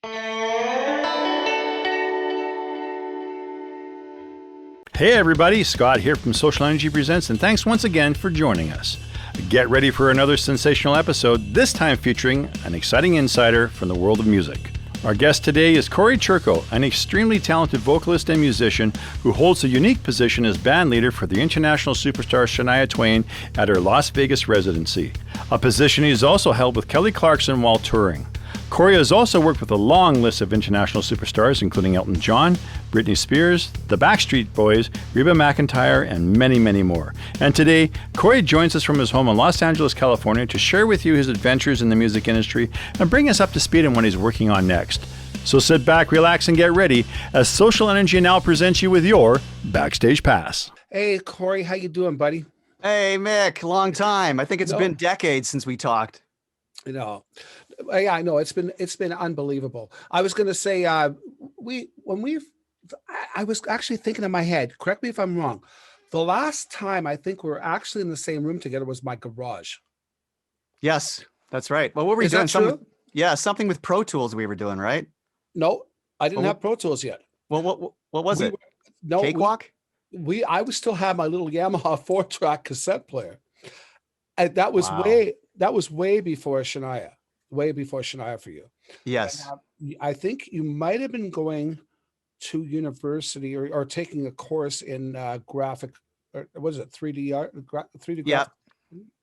Hey everybody, Scott here from SocialNRG Presents, and thanks once again for joining us. Get ready for another sensational episode, this time featuring an exciting insider from the world of music. Our guest today is Cory Churko, an extremely talented vocalist and musician who holds a unique position as band leader for the international superstar Shania Twain at her Las Vegas residency, a position he's also held with Kelly Clarkson while touring. Cory has also worked with a long list of international superstars, including Elton John, Britney Spears, the Backstreet Boys, Reba McIntyre, and many, many more. And today, Cory joins us from his home in Los Angeles, California, to share with you his adventures in the music industry and bring us up to speed on what he's working on next. So sit back, relax, and get ready as SocialNRG now presents you with your Backstage Pass. Hey, Cory, how you doing, buddy? Hey, Mick, long time. I think it's been decades since we talked. Yeah, I know it's been unbelievable. I was going to say I was actually thinking in my head. Correct me if I'm wrong. The last time I think we were actually in the same room together was my garage. Yes, that's right. Well, what were we doing? Something with Pro Tools we were doing, right? No, I didn't have Pro Tools yet. Well, what was it? Cakewalk? I would still have my little Yamaha 4-track cassette player, and that was way before Shania. Way before Shania for you. Yes. And, I think you might have been going to university or taking a course in graphic, or what is it, 3D art? 3D yeah.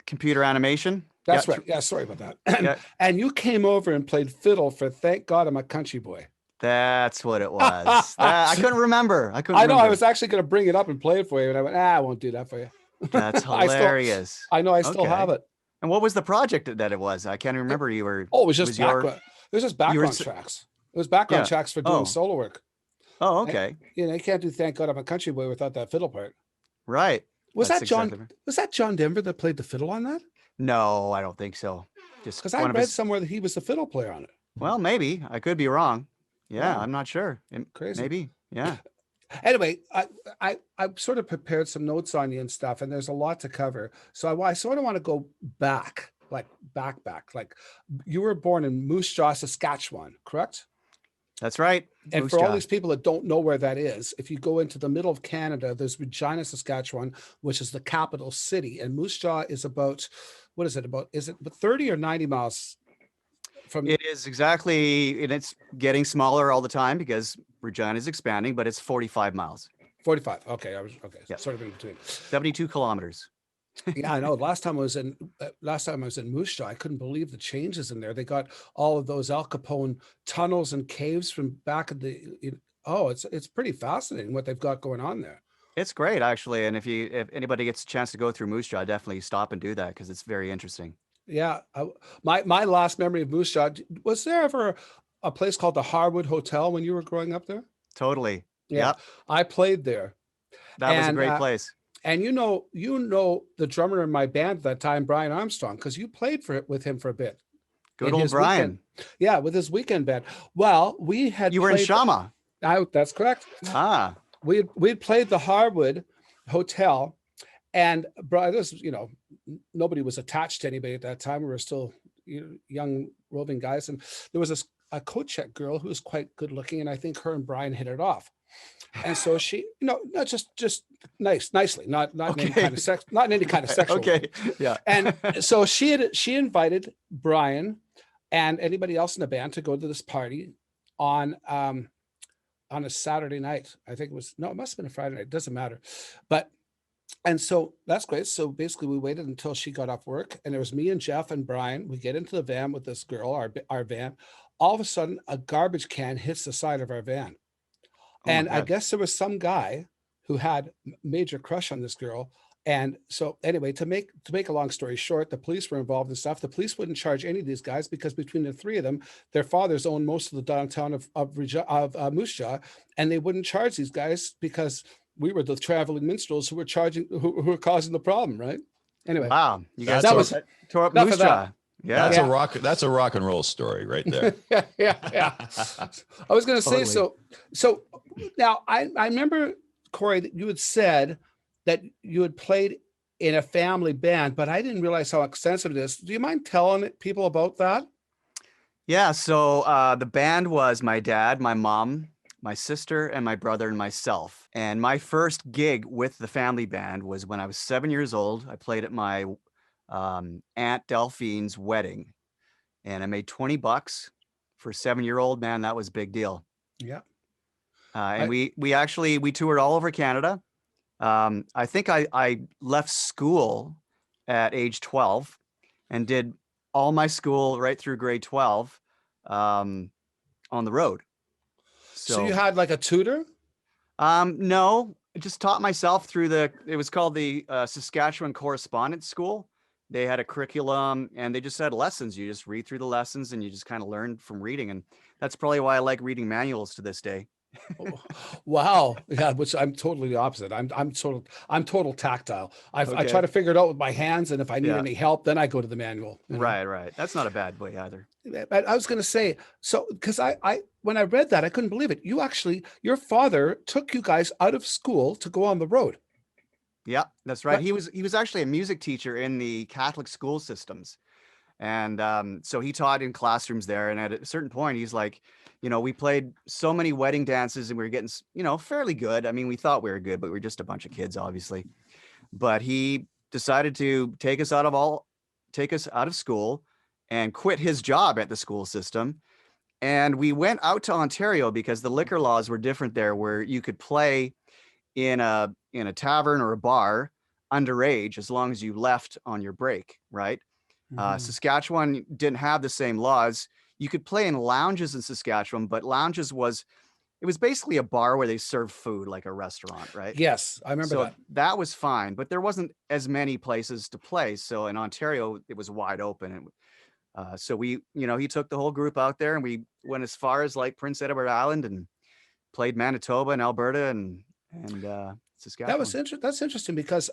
Computer animation. That's right. Yeah, sorry about that. And you came over and played fiddle for Thank God I'm a Country Boy. That's what it was. I couldn't remember. I know. I was actually going to bring it up and play it for you, and I went, I won't do that for you. That's hilarious. I still have it. And what was the project that it was? I can't remember. You were. Oh, it was just background. It was just background tracks. It was background tracks for doing solo work. Oh, okay. And, you can't do Thank God I'm a Country Boy without that fiddle part. Right. Was that John Denver that played the fiddle on that? No, I don't think so. Just because I read somewhere that he was the fiddle player on it. Well, maybe I could be wrong. Yeah, I'm not sure. Crazy. Maybe. Yeah. Anyway, I sort of prepared some notes on you and stuff, and there's a lot to cover. So I sort of want to go back, like you were born in Moose Jaw, Saskatchewan, correct? That's right. And for all these people that don't know where that is, if you go into the middle of Canada, there's Regina, Saskatchewan, which is the capital city, and Moose Jaw is about, is it 30 or 90 miles? It is exactly, and it's getting smaller all the time because Regina is expanding, but it's 45 miles. 45. Okay. Yeah. Sort of in between. 72 kilometers. Yeah, I know. Last time I was in Moose Jaw, I couldn't believe the changes in there. They got all of those Al Capone tunnels and caves from back in it's pretty fascinating what they've got going on there. It's great, actually. And if anybody gets a chance to go through Moose Jaw, definitely stop and do that because it's very interesting. Yeah. My last memory of Moose Jaw, was there ever a place called the Harwood Hotel when you were growing up there? Totally. Yeah. Yep. I played there. That was a great place. And you know the drummer in my band at that time, Brian Armstrong, because you played with him for a bit. Good old Brian. Yeah, with his weekend band. Well, you were in Shama. That's correct. We'd played the Harwood Hotel. And brothers, nobody was attached to anybody at that time. We were still young roving guys. And there was a co-check girl who was quite good looking. And I think her and Brian hit it off. And so she, not just nicely, not in any kind of sex, not in any kind of sexual okay. way. Yeah. And so she invited Brian and anybody else in the band to go to this party on a Saturday night. I think it must have been a Friday night. It doesn't matter. And so that's great. So basically we waited until she got off work, and there was me and Jeff and Brian. We get into the van with this girl, our van. All of a sudden, a garbage can hits the side of our van. And I guess there was some guy who had major crush on this girl. And so anyway, to make a long story short, the police were involved and stuff. The police wouldn't charge any of these guys because between the three of them, their fathers owned most of the downtown of Moose Jaw, and they wouldn't charge these guys because we were the traveling minstrels who were causing the problem, right? Anyway, wow, you guys tore up Moose Jaw. Yeah, that's a rock and roll story right there. yeah. I was going to say so. Now I remember, Cory, that you had said that you had played in a family band, but I didn't realize how extensive it is. Do you mind telling people about that? Yeah. So the band was my dad, my mom, my sister, and my brother and myself. And my first gig with the family band was when I was 7 years old. I played at my Aunt Delphine's wedding, and I made $20 for a 7-year-old. Man, that was a big deal. Yeah. And we toured all over Canada. I think I left school at age 12 and did all my school right through grade 12 on the road. So you had like a tutor? No, I just taught myself through it was called the Saskatchewan Correspondence School. They had a curriculum and they just had lessons. You just read through the lessons and you just kind of learn from reading. And that's probably why I like reading manuals to this day. Wow. Yeah, which I'm totally the opposite. I'm total tactile. I Okay. try to figure it out with my hands, and if I need Yeah. any help, then I go to the manual. you know? Right. That's not a bad way either. But I was going to say, so because I when I read that, I couldn't believe it. Your father took you guys out of school to go on the road. Yeah, that's right. But- He was actually a music teacher in the Catholic school systems. And so he taught in classrooms there. And at a certain point, he's like, we played so many wedding dances and we were getting, fairly good. I mean, we thought we were good, but we were just a bunch of kids, obviously. But he decided to take us out of school and quit his job at the school system. And we went out to Ontario because the liquor laws were different there, where you could play in a tavern or a bar underage as long as you left on your break, right? Mhm. Saskatchewan didn't have the same laws. You could play in lounges in Saskatchewan, but lounges was basically a bar where they serve food, like a restaurant, right? Yes, I remember So that. that was fine, but there wasn't as many places to play. So in Ontario, it was wide open. And so he took the whole group out there and we went as far as like Prince Edward Island and played Manitoba and Alberta and Saskatchewan. That's interesting because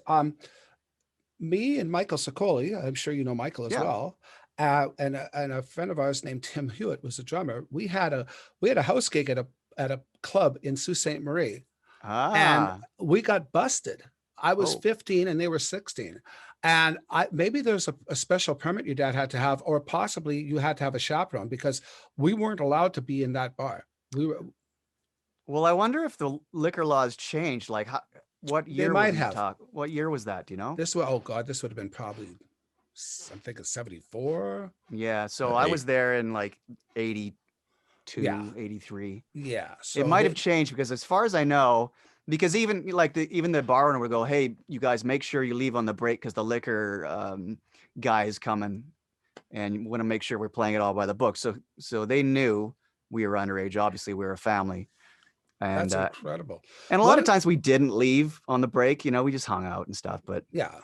me and Michael Sicoli, I'm sure you know Michael as Yeah. well, and a friend of ours named Tim Hewitt was a drummer. We had a house gig at a club in Sault Ste. Marie, and we got busted. I was Oh. 15 and they were 16. And maybe there's a special permit your dad had to have, or possibly you had to have a chaperone because we weren't allowed to be in that bar. We were. Well, I wonder if the liquor laws changed. Like, what year? might would we have. What year was that? Do you know? This would have been probably, I'm thinking 74. Yeah. So Yeah, I eight. was there in like 82, Yeah. 83. Yeah. So It might have changed because as far as I know, because even the bar owner would go, "Hey, you guys, make sure you leave on the break because the liquor guy is coming, and you want to make sure we're playing it all by the book." So they knew we were underage. Obviously, we were a family, and That's incredible. and a lot of times we didn't leave on the break. We just hung out and stuff. But Yeah.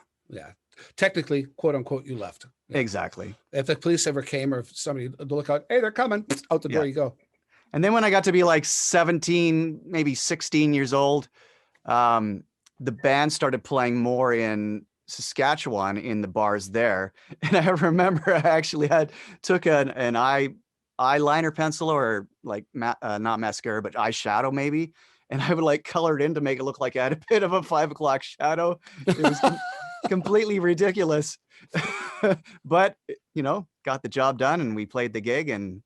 Technically, quote unquote, you left. Yeah. exactly. If the police ever came or if somebody to look out, hey, they're coming, out the door Yeah. you go. And then when I got to be like 17, maybe 16 years old, the band started playing more in Saskatchewan in the bars there. And I remember I actually took an eyeliner pencil or like not mascara, but eyeshadow maybe. And I would like color it in to make it look like I had a bit of a 5 o'clock shadow. It was completely ridiculous. But, got the job done and we played the gig and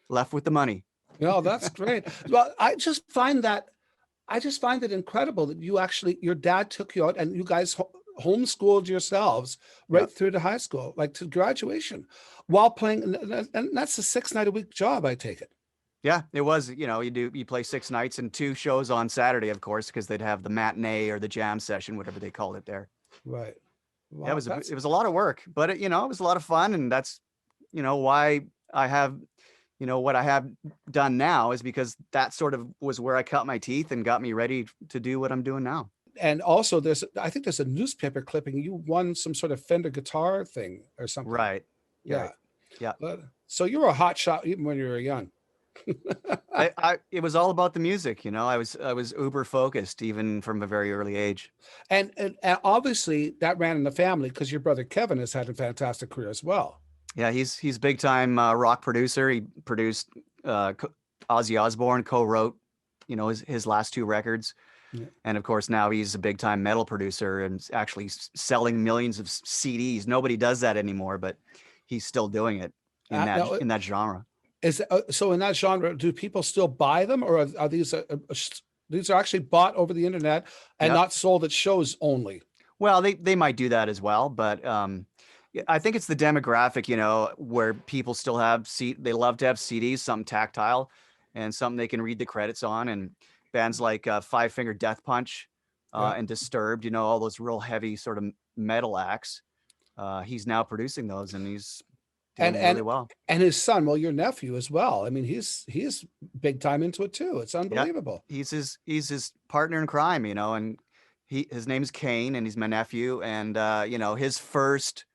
left with the money. No, that's great. Well, I just find it incredible that your dad took you out and you guys homeschooled yourselves right Yeah. through to high school, like to graduation, while playing. And that's a 6-night-a-week job, I take it. Yeah, it was, you play 6 nights and 2 shows on Saturday, of course, because they'd have the matinee or the jam session, whatever they called it there. Right. Yeah, Wow, it was a lot of work, but it was a lot of fun. And that's, why I have, what I have done now is because that sort of was where I cut my teeth and got me ready to do what I'm doing now. And also I think there's a newspaper clipping. You won some sort of Fender guitar thing or something. Right. Yeah. Yeah. So you were a hot shot even when you were young. It was all about the music, I was uber focused even from a very early age. And obviously that ran in the family because your brother Kevin has had a fantastic career as well. Yeah, he's big time rock producer. He produced Ozzy Osbourne, co-wrote, his last 2 records. Yeah. And of course, now he's a big time metal producer and actually selling millions of CDs. Nobody does that anymore, but he's still doing it in that genre. Is so in that genre, do people still buy them, or are these these are actually bought over the internet and Yep. not sold at shows only? Well, they might do that as well, but yeah, I think it's the demographic, you know, where people still have they love to have CDs, something tactile, and something they can read the credits on. And bands like Five Finger Death Punch Yeah. and Disturbed, you know, all those real heavy sort of metal acts. He's now producing those, and he's doing really well. And his son, well, your nephew as well. I mean, he's big time into it too. It's Yeah, unbelievable. he's his partner in crime, you know, and his name's Kane, and he's my nephew. And you know, his first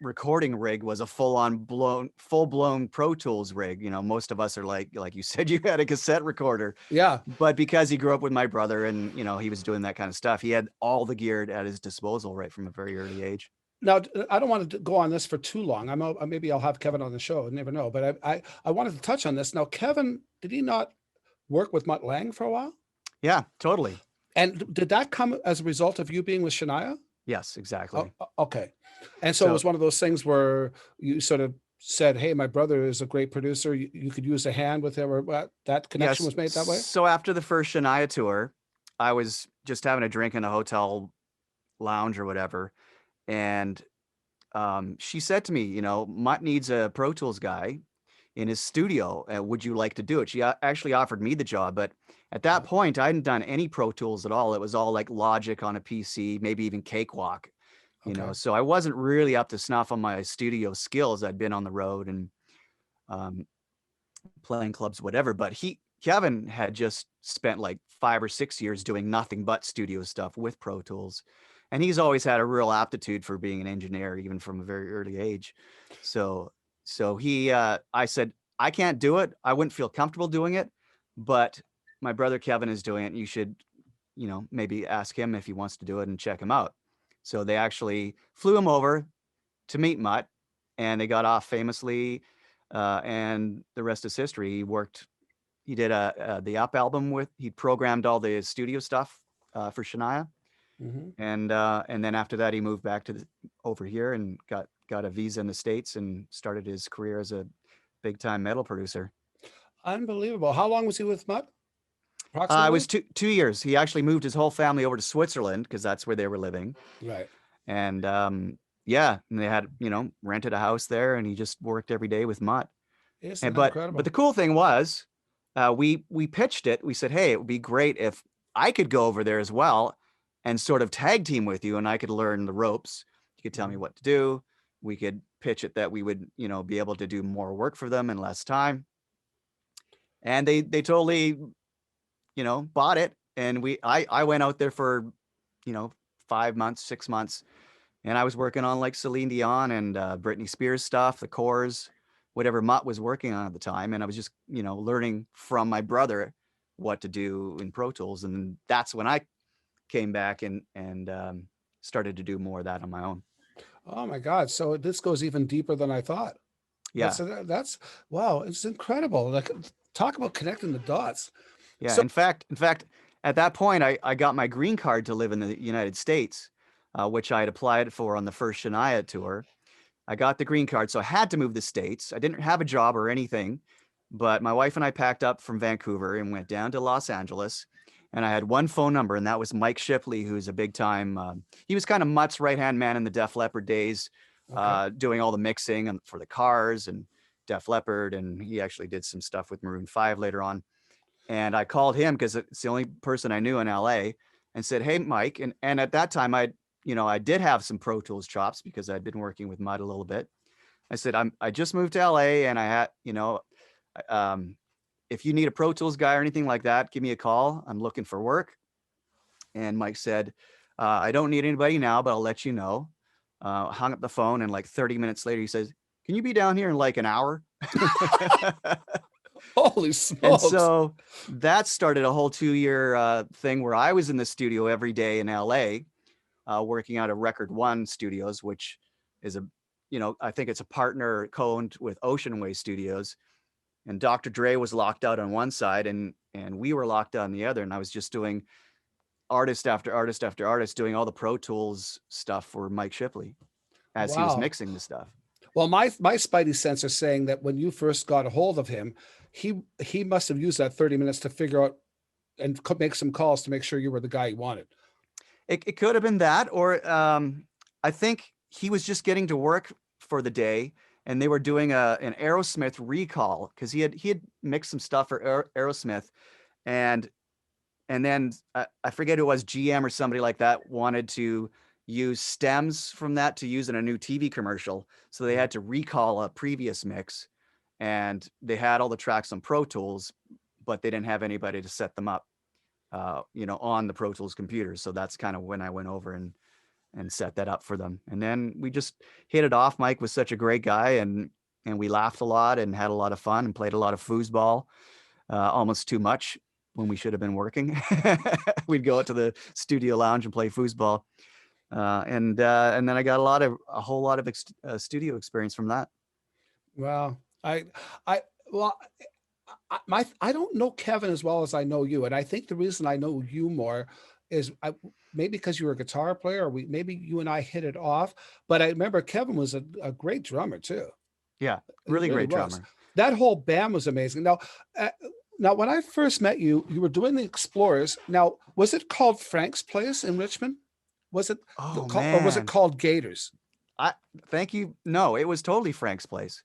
recording rig was a full blown Pro Tools rig. You know, most of us are like you said, you had a cassette recorder. Yeah. But because he grew up with my brother, and you know, he was doing that kind of stuff, he had all the gear at his disposal right from a very early age. Now, I don't want to go on this for too long. Maybe I'll have Kevin on the show. I never know. But I wanted to touch on this. Now, Kevin, did he not work with Mutt Lange for a while? Yeah, totally. And did that come as a result of you being with Shania? Yes, exactly. Oh, okay. And so it was one of those things where you sort of said, hey, my brother is a great producer. You could use a hand with him, or what? That connection was made that way? So after the first Shania tour, I was just having a drink in a hotel lounge or whatever. And she said to me, you know, Mutt needs a Pro Tools guy in his studio. Would you like to do it? She actually offered me the job, but at that point, I hadn't done any Pro Tools at all. It was all like Logic on a PC, maybe even Cakewalk, you know. So I wasn't really up to snuff on my studio skills. I'd been on the road and playing clubs, whatever. But Kevin had just spent like 5 or 6 years doing nothing but studio stuff with Pro Tools. And he's always had a real aptitude for being an engineer, even from a very early age. So I said, I can't do it. I wouldn't feel comfortable doing it, but my brother Kevin is doing it. And you should, you know, maybe ask him if he wants to do it and check him out. So they actually flew him over to meet Mutt, and they got off famously. And the rest is history. He did the Up album he programmed all the studio stuff for Shania. Mm-hmm. And then after that, he moved back over here and got a visa in the States and started his career as a big time metal producer. Unbelievable. How long was he with Mutt? It was 2 years. He actually moved his whole family over to Switzerland because that's where they were living. Right. And yeah, and they had, you know, rented a house there, and he just worked every day with Mutt. Incredible? But the cool thing was, we pitched it. We said, hey, it would be great if I could go over there as well and sort of tag team with you, and I could learn the ropes. You could tell me what to do. We could pitch it that we would, you know, be able to do more work for them in less time. And they totally, you know, bought it. And I went out there for, you know, 5 months, 6 months, and I was working on like Celine Dion and Britney Spears stuff, the cores, whatever Mutt was working on at the time. And I was just, you know, learning from my brother what to do in Pro Tools. And that's when I came back and started to do more of that on my own. Oh my God. So this goes even deeper than I thought. Yeah. That's wow. It's incredible. Like, talk about connecting the dots. Yeah. So, in fact, at that point, I got my green card to live in the United States, which I had applied for on the first Shania tour. I got the green card, so I had to move to the States. I didn't have a job or anything, but my wife and I packed up from Vancouver and went down to Los Angeles. And I had one phone number, and that was Mike Shipley, who's a big time. He was kind of Mutt's right-hand man in the Def Leppard days, doing all the mixing for the Cars and Def Leppard. And he actually did some stuff with Maroon 5 later on. And I called him because it's the only person I knew in LA, and said, hey, Mike. And at that time, I did have some Pro Tools chops because I'd been working with Mutt a little bit. I said, I just moved to LA, and I had, you know, if you need a Pro Tools guy or anything like that, give me a call. I'm looking for work. And Mike said, I don't need anybody now, but I'll let you know. Hung up the phone, and like 30 minutes later, he says, can you be down here in like an hour? Holy smokes. And so that started a whole 2-year thing where I was in the studio every day in LA, working out of Record One Studios, which is I think it's a partner co-owned with Ocean Way Studios. And Dr. Dre was locked out on one side, and we were locked out on the other. And I was just doing artist after artist after artist, doing all the Pro Tools stuff for Mike Shipley as he was mixing the stuff. Well, my spidey sense is saying that when you first got a hold of him, he must have used that 30 minutes to figure out and make some calls to make sure you were the guy he wanted. It could have been that, or I think he was just getting to work for the day, and they were doing an Aerosmith recall because he had mixed some stuff for Aerosmith, and then I forget who it was, GM or somebody like that wanted to use stems from that to use in a new TV commercial, so they had to recall a previous mix, and they had all the tracks on Pro Tools, but they didn't have anybody to set them up. On the Pro Tools computer. So that's kind of when I went over and set that up for them. And then we just hit it off. Mike was such a great guy, and we laughed a lot and had a lot of fun and played a lot of foosball, almost too much when we should have been working. We'd go out to the studio lounge and play foosball. And then I got a whole lot of studio experience from that. Well, I don't know Kevin as well as I know you, and I think the reason I know you more is maybe because you were a guitar player, or maybe you and I hit it off. But I remember Kevin was a great drummer too. Yeah, really great drummer. That whole band was amazing. Now, when I first met you, you were doing the Explorers. Now, was it called Frank's Place in Richmond? Was it? Or was it called Gators? Thank you. No, it was totally Frank's Place.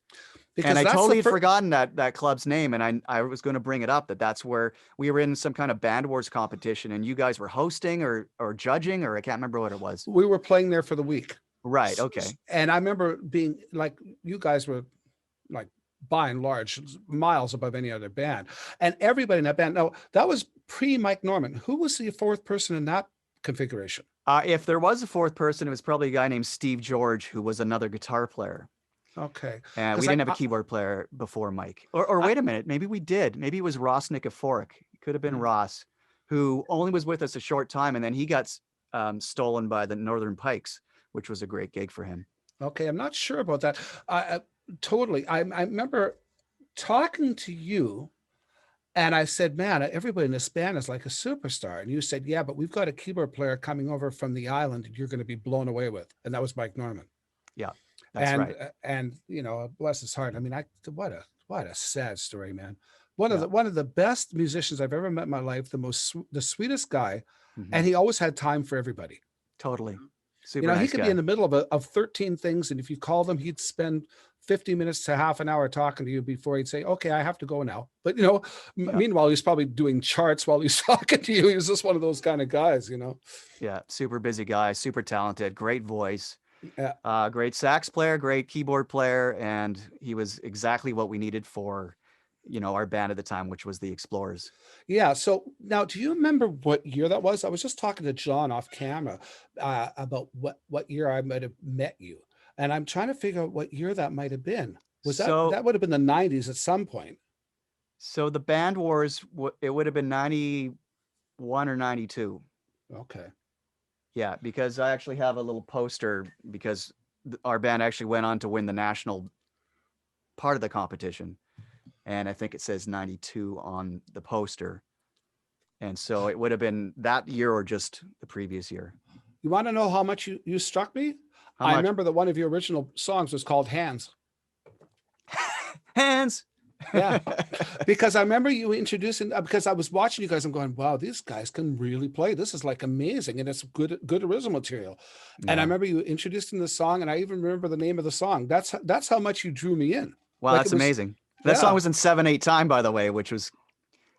Because and I totally had forgotten that club's name, and I was going to bring it up that's where we were in some kind of band wars competition, and you guys were hosting or judging, or I can't remember what it was. We were playing there for the week. Right. Okay. And I remember being like, you guys were like by and large miles above any other band, and everybody in that band. Now that was pre Mike Norman. Who was the fourth person in that configuration? If there was a fourth person, it was probably a guy named Steve George, who was another guitar player. Okay. And we didn't have a keyboard player before Mike. Or wait a minute, maybe we did. Maybe it was Ross Nikiforuk. It could have been Ross, who only was with us a short time, and then he got stolen by the Northern Pikes, which was a great gig for him. Okay, I'm not sure about that. Totally. I remember talking to you, and I said, man, everybody in this band is like a superstar. And you said, yeah, but we've got a keyboard player coming over from the island that you're going to be blown away with. And that was Mike Norman. Yeah. That's right. And bless his heart. I mean, what a sad story, man. One of the best musicians I've ever met in my life. The sweetest guy, and he always had time for everybody. Totally. Super nice he could guy. be in the middle of 13 things, and if you called him, he'd spend 50 minutes to half an hour talking to you before he'd say, "Okay, I have to go now." But meanwhile, he's probably doing charts while he's talking to you. He's just one of those kind of guys, Yeah, super busy guy, super talented, great voice. Yeah. Great sax player, great keyboard player, and he was exactly what we needed for, our band at the time, which was the Explorers. Yeah. So now, do you remember what year that was? I was just talking to John off camera about what year I might have met you, and I'm trying to figure out what year that might have been. That would have been the 90s at some point? So the Band Wars, it would have been 91 or 92. Okay. Yeah, because I actually have a little poster because our band actually went on to win the national part of the competition. And I think it says 92 on the poster. And so it would have been that year or just the previous year. You want to know how much you struck me? How much? I remember that one of your original songs was called Hands. Hands. Yeah, because I remember you introducing, because I was watching you guys, I'm going, wow, these guys can really play. This is like amazing. And it's good original material. Yeah. And I remember you introducing the song, and I even remember the name of the song. That's how much you drew me in. Wow, that's amazing. That song was in 7/8 time, by the way, which was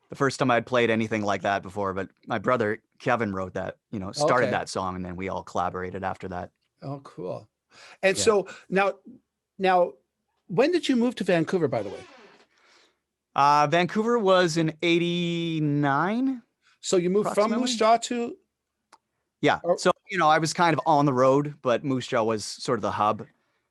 the first time I'd played anything like that before. But my brother, Kevin, wrote that, started that song, and then we all collaborated after that. Oh, cool. And so now, when did you move to Vancouver, by the way? Vancouver was in 89. So you moved from Moose Jaw to? Yeah. So, I was kind of on the road, but Moose Jaw was sort of the hub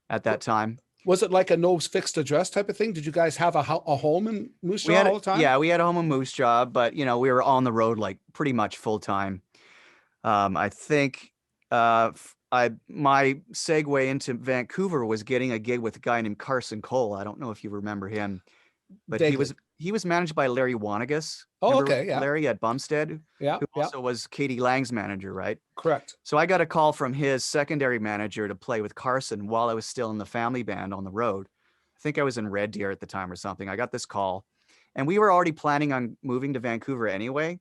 at that time. Was it like a no fixed address type of thing? Did you guys have a home in Moose Jaw all the time? Yeah, we had a home in Moose Jaw, but, we were on the road like pretty much full time. I think my segue into Vancouver was getting a gig with a guy named Carson Cole. I don't know if you remember him. But he was managed by Larry Wanagus. Oh, Remember okay, yeah. Larry at Bumstead, Yeah, who also was Katie Lang's manager, right? correct. So I got a call from his secondary manager to play with Carson while I was still in the family band on the road. I think I was in Red Deer at the time or something. I got this call, and we were already planning on moving to Vancouver anyway.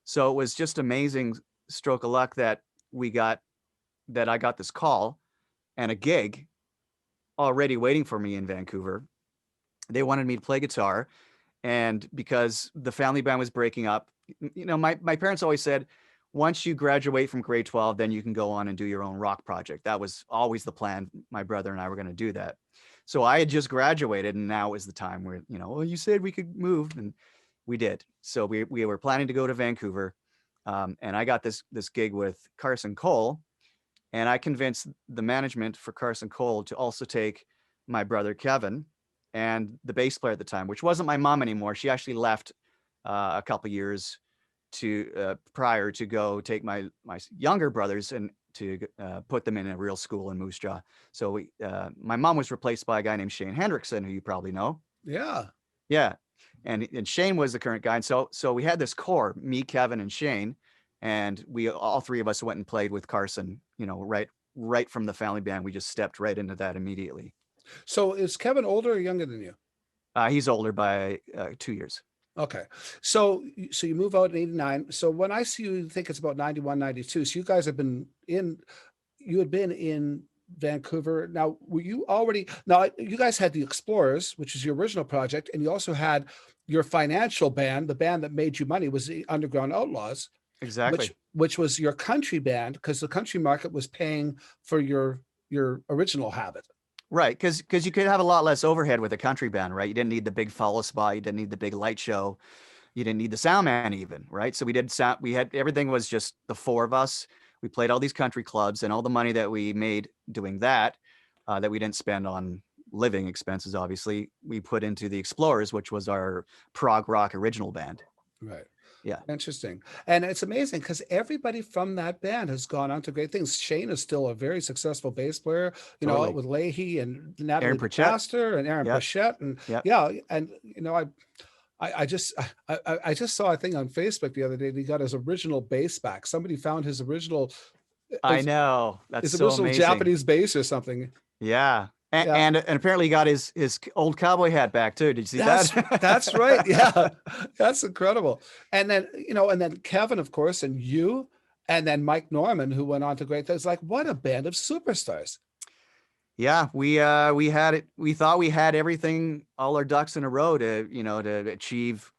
So it was just amazing stroke of luck that I got this call and a gig already waiting for me in Vancouver. They wanted me to play guitar, and because the family band was breaking up, my parents always said, once you graduate from grade 12, then you can go on and do your own rock project. That was always the plan. My brother and I were going to do that. So I had just graduated, and now is the time where, well, you said we could move, and we did. So we were planning to go to Vancouver, and I got this gig with Carson Cole, and I convinced the management for Carson Cole to also take my brother Kevin and the bass player at the time, which wasn't my mom anymore. She actually left a couple years prior to go take my younger brothers and to put them in a real school in Moose Jaw. So my mom was replaced by a guy named Shane Hendrickson, who you probably know. Yeah. Yeah. And Shane was the current guy. And so we had this core, me, Kevin, and Shane, and all three of us went and played with Carson, right from the family band. We just stepped right into that immediately. So is Kevin older or younger than you? He's older by 2 years. Okay. So you move out in 89. So when I see you, I think it's about 91, 92. So you guys had been in Vancouver. Now, you guys had the Explorers, which is your original project, and you also had your financial band. The band that made you money was the Underground Outlaws. Exactly. Which was your country band, because the country market was paying for your original habit. Right, because you could have a lot less overhead with a country band, right? You didn't need the big follow spot, you didn't need the big light show, you didn't need the sound man even, right? So we had everything was just the four of us. We played all these country clubs, and all the money that we made doing that we didn't spend on living expenses, obviously, we put into the Explorers, which was our prog rock original band. Right. Yeah. Interesting. And it's amazing because everybody from that band has gone on to great things. Shane is still a very successful bass player, Totally. With Leahy and Natalie Pritchett. Pastor and Aaron Yep. Pritchett. And Yep. and I just saw a thing on Facebook the other day. He got his original bass back. Somebody found his original. I know. That's his so original amazing. Japanese bass or something. Yeah. Yeah. And apparently he got his old cowboy hat back too. Did you see that? That's right. Yeah, that's incredible. And then Kevin, of course, and you, and then Mike Norman, who went on to great things. Like, what a band of superstars. Yeah, we had it. We thought we had everything, all our ducks in a row to achieve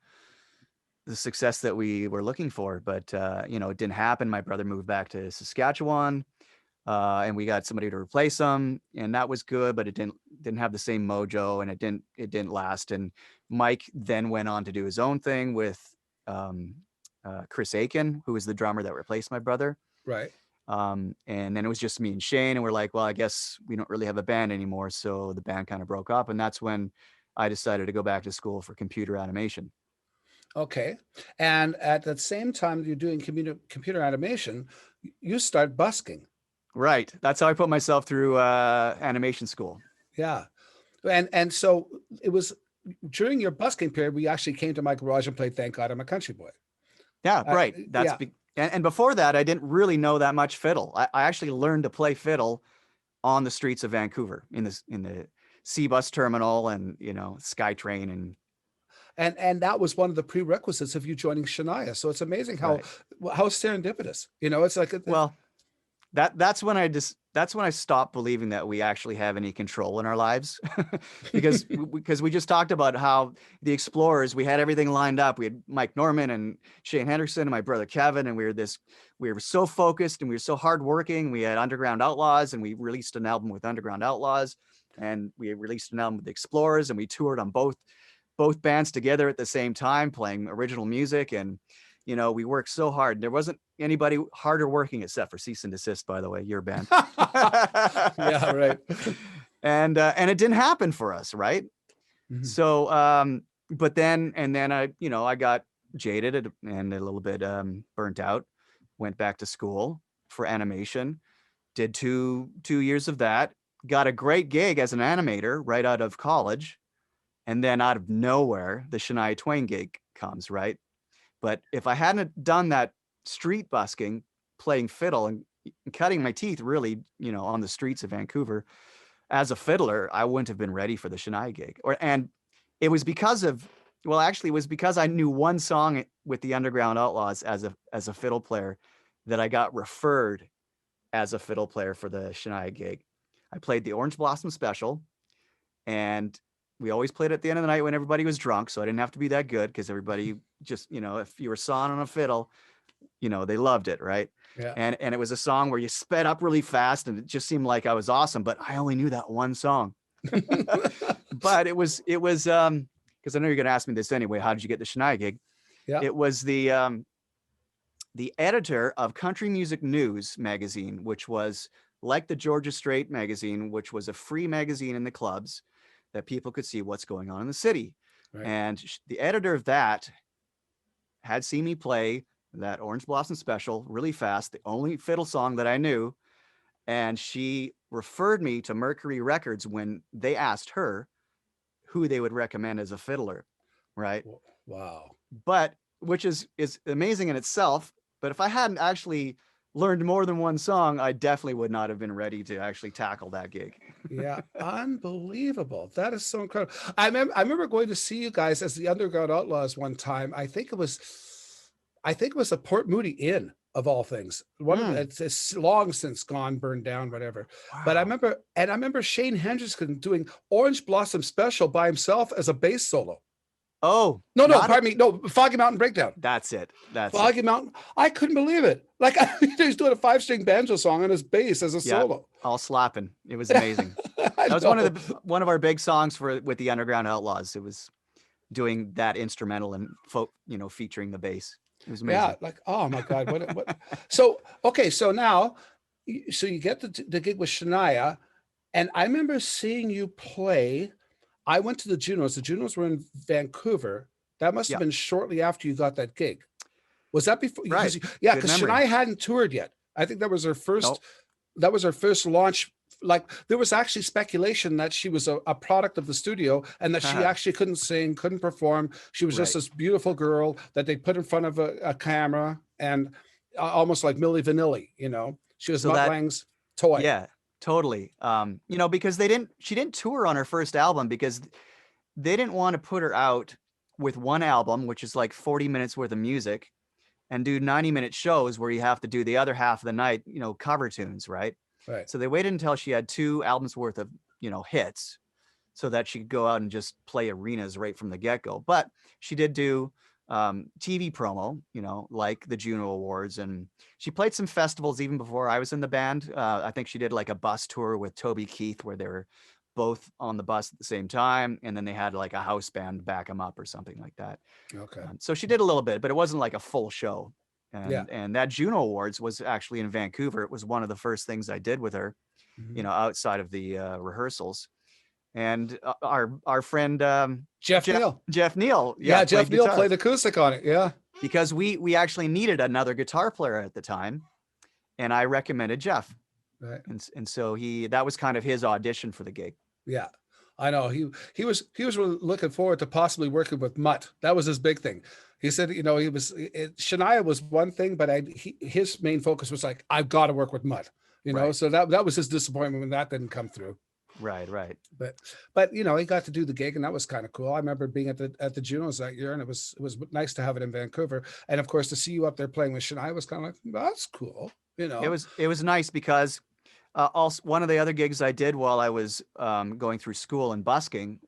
the success that we were looking for. But it didn't happen. My brother moved back to Saskatchewan. And we got somebody to replace him, and that was good, but it didn't have the same mojo, and it didn't last. And Mike then went on to do his own thing with Chris Aiken, who was the drummer that replaced my brother. Right. And then it was just me and Shane, and we're like, well, I guess we don't really have a band anymore. So the band kind of broke up, and that's when I decided to go back to school for computer animation. Okay. And at the same time you're doing computer animation, you start busking. Right. That's how I put myself through animation school. Yeah. And so it was during your busking period, we actually came to my garage and played Thank God I'm a Country Boy. Yeah, right. That's yeah. And before that, I didn't really know that much fiddle. I actually learned to play fiddle on the streets of Vancouver in the C bus terminal and SkyTrain and that was one of the prerequisites of you joining Shania. So it's amazing how serendipitous. It's like that's when I stopped believing that we actually have any control in our lives because we just talked about how the Explorers, we had everything lined up. We had Mike Norman and Shane Henderson and my brother Kevin, and we were so focused and we were so hardworking. We had Underground Outlaws, and we released an album with Underground Outlaws, and we released an album with the Explorers, and we toured on both bands together at the same time, playing original music. And we worked so hard. There wasn't anybody harder working except for Cease and Desist, by the way, your band. Yeah, right. And it didn't happen for us, right? Mm-hmm. So, but then I got jaded and a little bit burnt out. Went back to school for animation. Did two years of that. Got a great gig as an animator right out of college. And then out of nowhere, the Shania Twain gig comes, right? But if I hadn't done that street busking, playing fiddle and cutting my teeth really, on the streets of Vancouver as a fiddler, I wouldn't have been ready for the Shania gig. And it was because of, it was because I knew one song with the Underground Outlaws as a fiddle player that I got referred as a fiddle player for the Shania gig. I played the Orange Blossom Special, and we always played at the end of the night when everybody was drunk, so I didn't have to be that good because everybody just, if you were sawing on a fiddle, they loved it, right? Yeah. And it was a song where you sped up really fast, and it just seemed like I was awesome, but I only knew that one song. But it was because I know you're going to ask me this anyway. How did you get the Shania gig? Yeah. It was the editor of Country Music News magazine, which was like the Georgia Strait magazine, which was a free magazine in the clubs that people could see what's going on in the city. Right. And the editor of that had seen me play that Orange Blossom Special really fast, the only fiddle song that I knew. And she referred me to Mercury Records when they asked her who they would recommend as a fiddler, right? Wow. But which is amazing in itself. But if I hadn't actually learned more than one song, I definitely would not have been ready to actually tackle that gig. Yeah, unbelievable. That is so incredible. I remember going to see you guys as the Underground Outlaws one time. I think it was a Port Moody Inn of all things. It's long since gone, burned down, whatever. Wow. But I remember Shane Hendrickson doing Orange Blossom Special by himself as a bass solo. Oh, no, pardon me. No, Foggy Mountain Breakdown. That's it. Foggy Mountain. I couldn't believe it. Like he's doing a 5-string banjo song on his bass as a solo. All slapping. It was amazing. That was one of our big songs with the Underground Outlaws. It was doing that instrumental and featuring the bass. It was amazing. Yeah, like, oh my God. What? So, okay. So now, you get the gig with Shania, and I remember seeing you play. I went to the Junos. The Junos were in Vancouver. That must have been shortly after you got that gig. Was that before? Right. Yeah, because Shania hadn't toured yet. I think that was her first. Nope. That was her first launch. Like there was actually speculation that she was a product of the studio and that she actually couldn't sing, couldn't perform. She was just this beautiful girl that they put in front of a camera and almost like Milli Vanilli. She was Mutt Lange's toy. Yeah. Totally. Because she didn't tour on her first album because they didn't want to put her out with one album, which is like 40 minutes worth of music, and do 90-minute shows where you have to do the other half of the night, cover tunes, right? Right. So they waited until she had 2 albums worth of, hits so that she could go out and just play arenas right from the get-go. But she did do TV promo, like the Juno Awards, and she played some festivals even before I was in the band. I think she did like a bus tour with Toby Keith where they were both on the bus at the same time, and then they had like a house band back them up or something like that. Okay. So she did a little bit, but it wasn't like a full show. And that Juno Awards was actually in Vancouver. It was one of the first things I did with her, outside of the rehearsals. And our friend Jeff Neal. Jeff Neal. Yeah, Jeff Neal played acoustic on it. Yeah. Because we actually needed another guitar player at the time, and I recommended Jeff. Right. And so that was kind of his audition for the gig. Yeah. I know he was really looking forward to possibly working with Mutt. That was his big thing. He said, Shania was one thing, but his main focus was like, I've got to work with Mutt, Right. So that was his disappointment when that didn't come through. Right. But he got to do the gig, and that was kind of cool. I remember being at the Junos that year, and it was nice to have it in Vancouver. And of course, to see you up there playing with Shania was kind of like, that's cool. It was nice because also one of the other gigs I did while I was going through school in Busking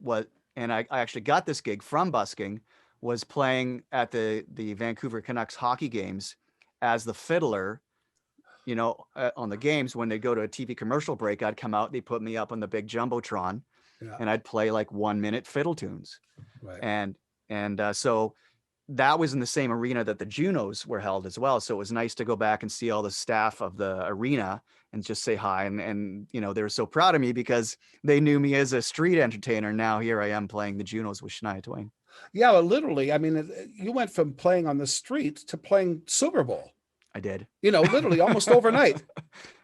and I actually got this gig from Busking, was playing at the Vancouver Canucks hockey games as the fiddler. On the games, when they go to a TV commercial break, I'd come out, they put me up on the big Jumbotron, and I'd play like 1-minute fiddle tunes. Right. And so that was in the same arena that the Junos were held as well. So it was nice to go back and see all the staff of the arena and just say hi. And they were so proud of me because they knew me as a street entertainer. Now here I am playing the Junos with Shania Twain. Yeah, well, literally. I mean, you went from playing on the street to playing Super Bowl. I did. Literally almost overnight.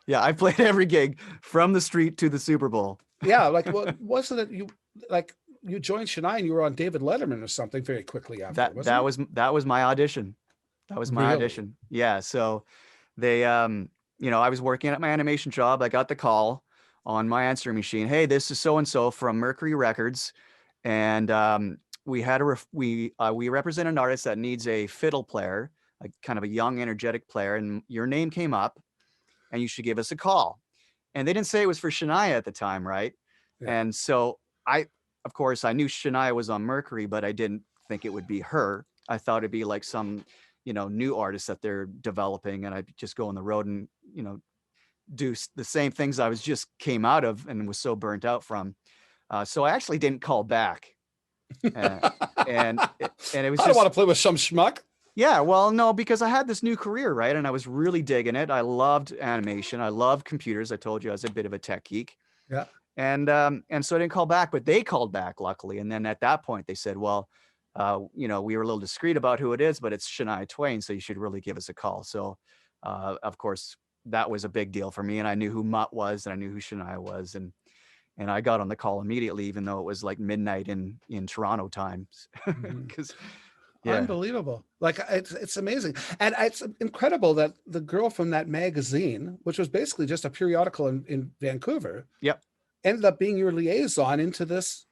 Yeah, I played every gig from the street to the Super Bowl. Yeah, like, wasn't it you joined Shania and you were on David Letterman or something very quickly after. That was my audition. That was my Really? audition. Yeah. So they, I was working at my animation job. I got the call on my answering machine. Hey, this is so-and-so from Mercury Records. And we represent an artist that needs a fiddle player, like kind of a young, energetic player. And your name came up and you should give us a call. And they didn't say it was for Shania at the time, right? Yeah. And so of course, I knew Shania was on Mercury, but I didn't think it would be her. I thought it'd be like some, new artist that they're developing, and I'd just go on the road and, do the same things I was just came out of and was so burnt out from. So I actually didn't call back. And it was I don't want to play with some schmuck. Yeah, well, no, because I had this new career, right? And I was really digging it. I loved animation. I loved computers. I told you I was a bit of a tech geek. Yeah. And so I didn't call back, but they called back, luckily. And then at that point, they said, well, we were a little discreet about who it is, but it's Shania Twain, so you should really give us a call. So, of course, that was a big deal for me. And I knew who Mutt was, and I knew who Shania was. And I got on the call immediately, even though it was like midnight in Toronto time. Because yeah. Unbelievable. Like it's amazing. And it's incredible that the girl from that magazine, which was basically just a periodical in Vancouver, yep, ended up being your liaison into this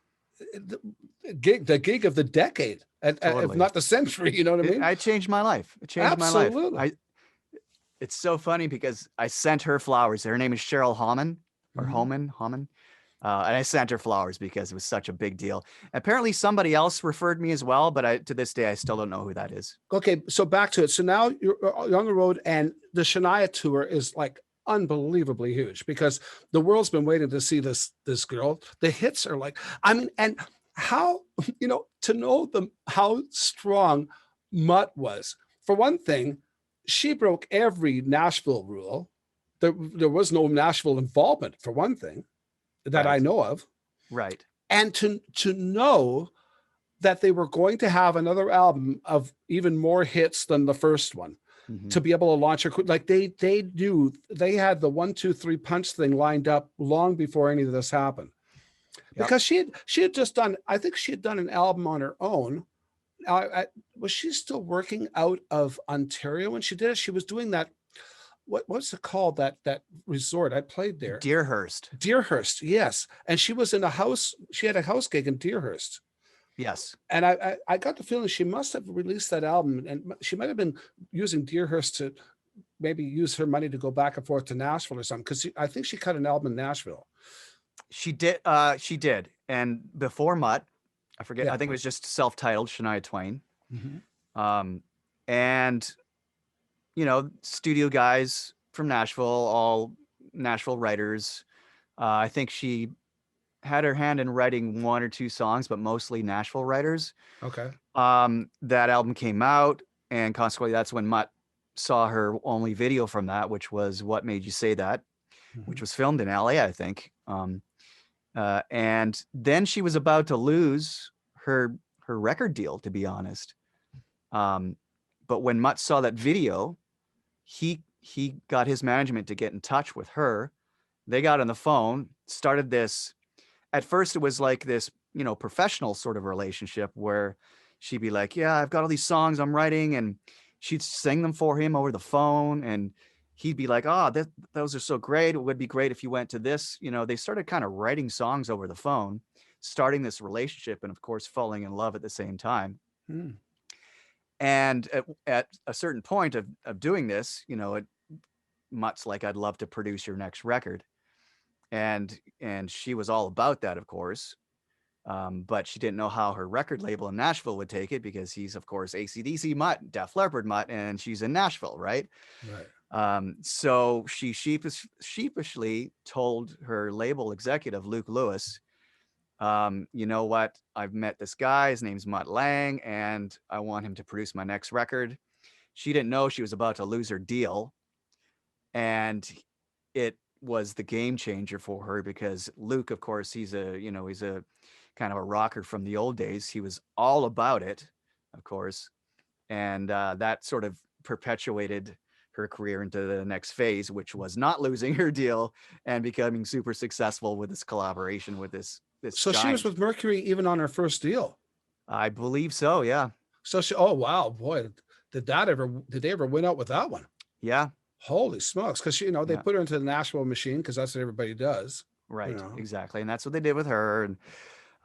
the gig of the decade, totally. If not the century, you know what I mean? I changed my life. It changed Absolutely. my life. It's so funny because I sent her flowers. Her name is Cheryl Homan, or Homan. And I sent her flowers because it was such a big deal. Apparently somebody else referred me as well, but to this day, I still don't know who that is. Okay, so back to it. So now you're on the road, and the Shania tour is like unbelievably huge because the world's been waiting to see this girl. The hits are like, and how, to know how strong Mutt was. For one thing, she broke every Nashville rule. There was no Nashville involvement, for one thing, that right. I know of. Right. And to know that they were going to have another album of even more hits than the first one, to be able to launch her, like they had the 1, 2, 3 punch thing lined up long before any of this happened. Yep. Because she had just done, I think she had done an album on her own. Was she still working out of Ontario when she did it? She was doing that. What's it called? That resort I played there. Deerhurst, yes. And she was in a house. She had a house gig in Deerhurst. Yes. And I got the feeling she must have released that album, and she might have been using Deerhurst to maybe use her money to go back and forth to Nashville or something. Because I think she cut an album in Nashville. She did. She did. And before Mutt, I forget. Yeah. I think it was just self-titled Shania Twain. And studio guys from Nashville, all Nashville writers. I think she had her hand in writing 1 or 2 songs, but mostly Nashville writers. Okay. That album came out, and consequently, that's when Mutt saw her only video from that, which was "What Made You Say That," which was filmed in LA, I think. And then she was about to lose her record deal, to be honest. But when Mutt saw that video, he got his management to get in touch with her. They got on the phone, started this. At first, it was like this, professional sort of relationship where she'd be like, yeah, I've got all these songs I'm writing, and she'd sing them for him over the phone. And he'd be like, those are so great. It would be great if you went to this. They started kind of writing songs over the phone, starting this relationship, and of course, falling in love at the same time. And at a certain point of doing this, Mutt's like, I'd love to produce your next record. And she was all about that, of course. But she didn't know how her record label in Nashville would take it, because he's, of course, AC/DC Mutt, Def Leppard Mutt, and she's in Nashville, right? Right. So she sheepishly told her label executive, Luke Lewis, you know what? I've met this guy. His name's Mutt Lange, and I want him to produce my next record. She didn't know she was about to lose her deal. And it was the game changer for her, because Luke, of course, he's a kind of a rocker from the old days. He was all about it, of course. And that sort of perpetuated her career into the next phase, which was not losing her deal and becoming super successful with this collaboration with this this. So she was with Mercury even on her first deal. I believe so. Yeah. So oh wow, boy, did they ever win out with that one? Yeah. Holy smokes! Because they put her into the Nashville machine because that's what everybody does. Right. Exactly, and that's what they did with her,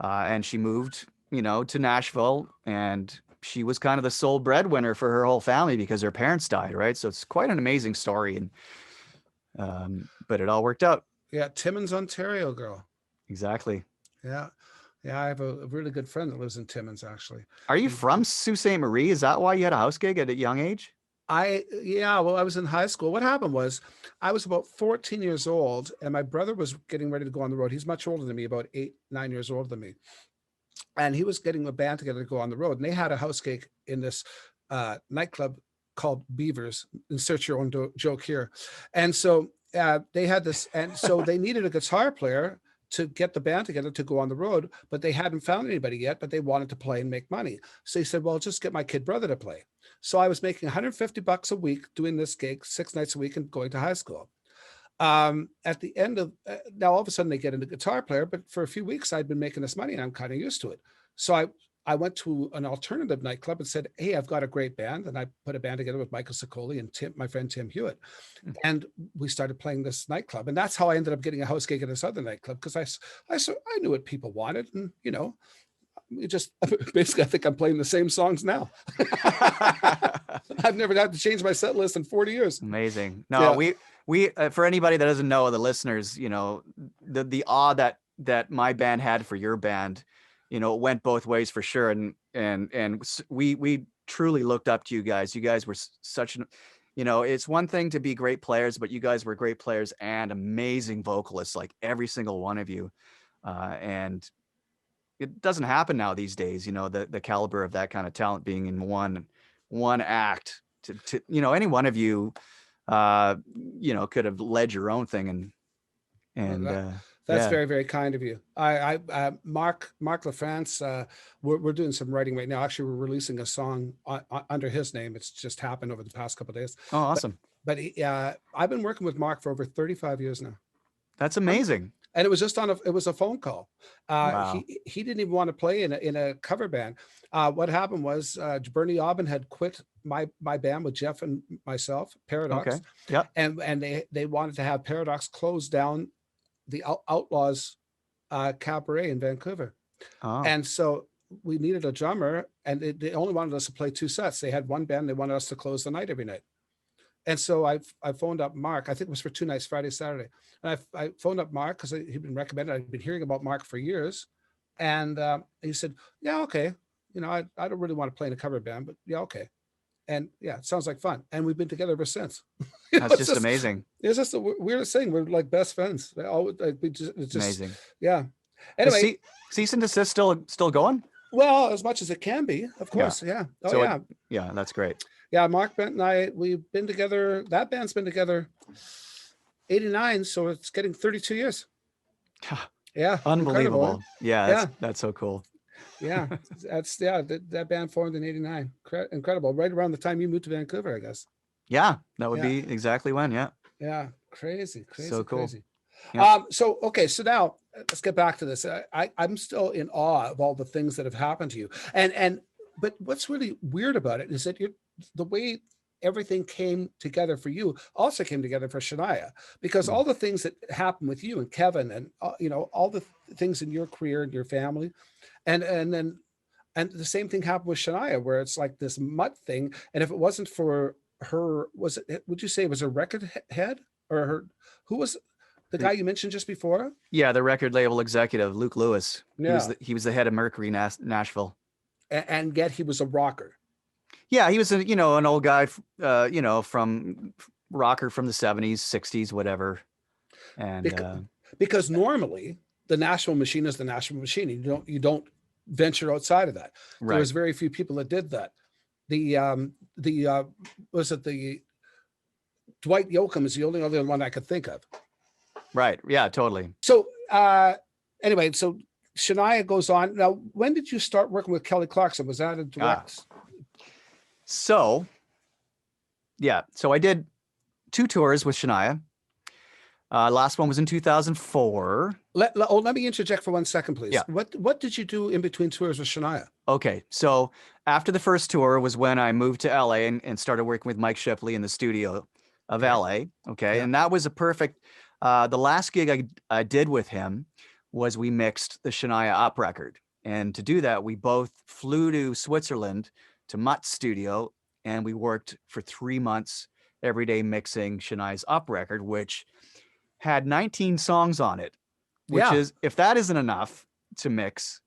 and she moved, to Nashville, and she was kind of the sole breadwinner for her whole family because her parents died. Right. So it's quite an amazing story, and but it all worked out. Yeah, Timmins, Ontario girl. Exactly. Yeah. Yeah, I have a really good friend that lives in Timmins, actually. Are you from Sault Ste. Marie? Is that why you had a house gig at a young age? Well, I was in high school. What happened was I was about 14 years old, and my brother was getting ready to go on the road. He's much older than me, about 8-9 years older than me. And he was getting a band together to go on the road. And they had a house gig in this nightclub called Beavers. Insert your own joke here. And so they had this, and so they needed a guitar player to get the band together to go on the road, but they hadn't found anybody yet, but they wanted to play and make money. So he said, well, just get my kid brother to play. So I was making $150 a week doing this gig 6 nights a week and going to high school. At the end of, now all of a sudden they get a guitar player, but for a few weeks I'd been making this money and I'm kind of used to it. So I went to an alternative nightclub and said, hey, I've got a great band. And I put a band together with Michael Sicoli and my friend Tim Hewitt. And we started playing this nightclub. And that's how I ended up getting a house gig at this other nightclub, because I knew what people wanted. And, it just basically, I think I'm playing the same songs now. I've never had to change my set list in 40 years. Amazing. No, yeah. we for anybody that doesn't know, the listeners, the awe that my band had for your band, it went both ways for sure. And we truly looked up to you guys. You guys were such an, it's one thing to be great players, but you guys were great players and amazing vocalists, like every single one of you. And it doesn't happen now these days, the caliber of that kind of talent being in one act to any one of you, could have led your own thing. That's very, very kind of you. Mark LaFrance, we're doing some writing right now. Actually, we're releasing a song under his name. It's just happened over the past couple of days. Oh, awesome. But I've been working with Mark for over 35 years now. That's amazing. And it was just it was a phone call. Wow. He didn't even want to play in a cover band. What happened was Bernie Aubin had quit my band with Jeff and myself, Paradox. Okay. Yeah. And they wanted to have Paradox close down the Outlaws Cabaret in Vancouver. Oh. And so we needed a drummer, and they only wanted us to play 2 sets. They had one band, they wanted us to close the night every night. And so I phoned up Mark. I think it was for 2 nights, Friday, Saturday. And I phoned up Mark because he'd been recommended. I'd been hearing about Mark for years. And he said, yeah, okay. I don't really want to play in a cover band, but yeah, okay. And yeah, it sounds like fun. And we've been together ever since. That's just amazing. It's just the weirdest thing. We're like best friends. It's just amazing. Yeah. Anyway, Cease and Desist still going? Well, as much as it can be, of course. Yeah. Oh, so yeah. Yeah, that's great. Yeah, Mark Bent and we've been together. That band's been together 89, so it's getting 32 years. Yeah. Unbelievable. Yeah, that's so cool. Yeah, that band formed in 89. Incredible. Right around the time you moved to Vancouver, I guess. Yeah, that would be exactly when. Yeah. Yeah. Crazy. So cool. Crazy. Yeah. So now let's get back to this. I'm still in awe of all the things that have happened to you. But what's really weird about it is that the way everything came together for you also came together for Shania, because all the things that happened with you and Kevin and all the things in your career and your family, and the same thing happened with Shania, where it's like this Mutt thing. And if it wasn't for her, would you say it was a record head, or who was the guy you mentioned just before? Yeah, the record label executive, Luke Lewis. Yeah. He was the head of Mercury Nashville. And yet he was a rocker. Yeah, he was an old guy, from rocker from the 70s, 60s, whatever. And because normally the Nashville machine is the Nashville machine. You don't venture outside of that. Right. There was very few people that did that. The Dwight Yoakam is the only other one I could think of. Right. Yeah, totally. So anyway, so Shania goes on. Now, when did you start working with Kelly Clarkson? Was that a direct? So I did 2 tours with Shania. Last one was in 2004. Let me interject for 1 second, please. Yeah. What did you do in between tours with Shania? Okay, so after the first tour was when I moved to LA and started working with Mike Shipley in the studio of LA. Okay, Yeah. and that was a perfect. The last gig I did with him was we mixed the Shania Up record, and to do that, we both flew to Switzerland to Mutt's studio, and we worked for 3 months every day mixing Shania's Up record, which had 19 songs on it, which is, if that isn't enough to mix,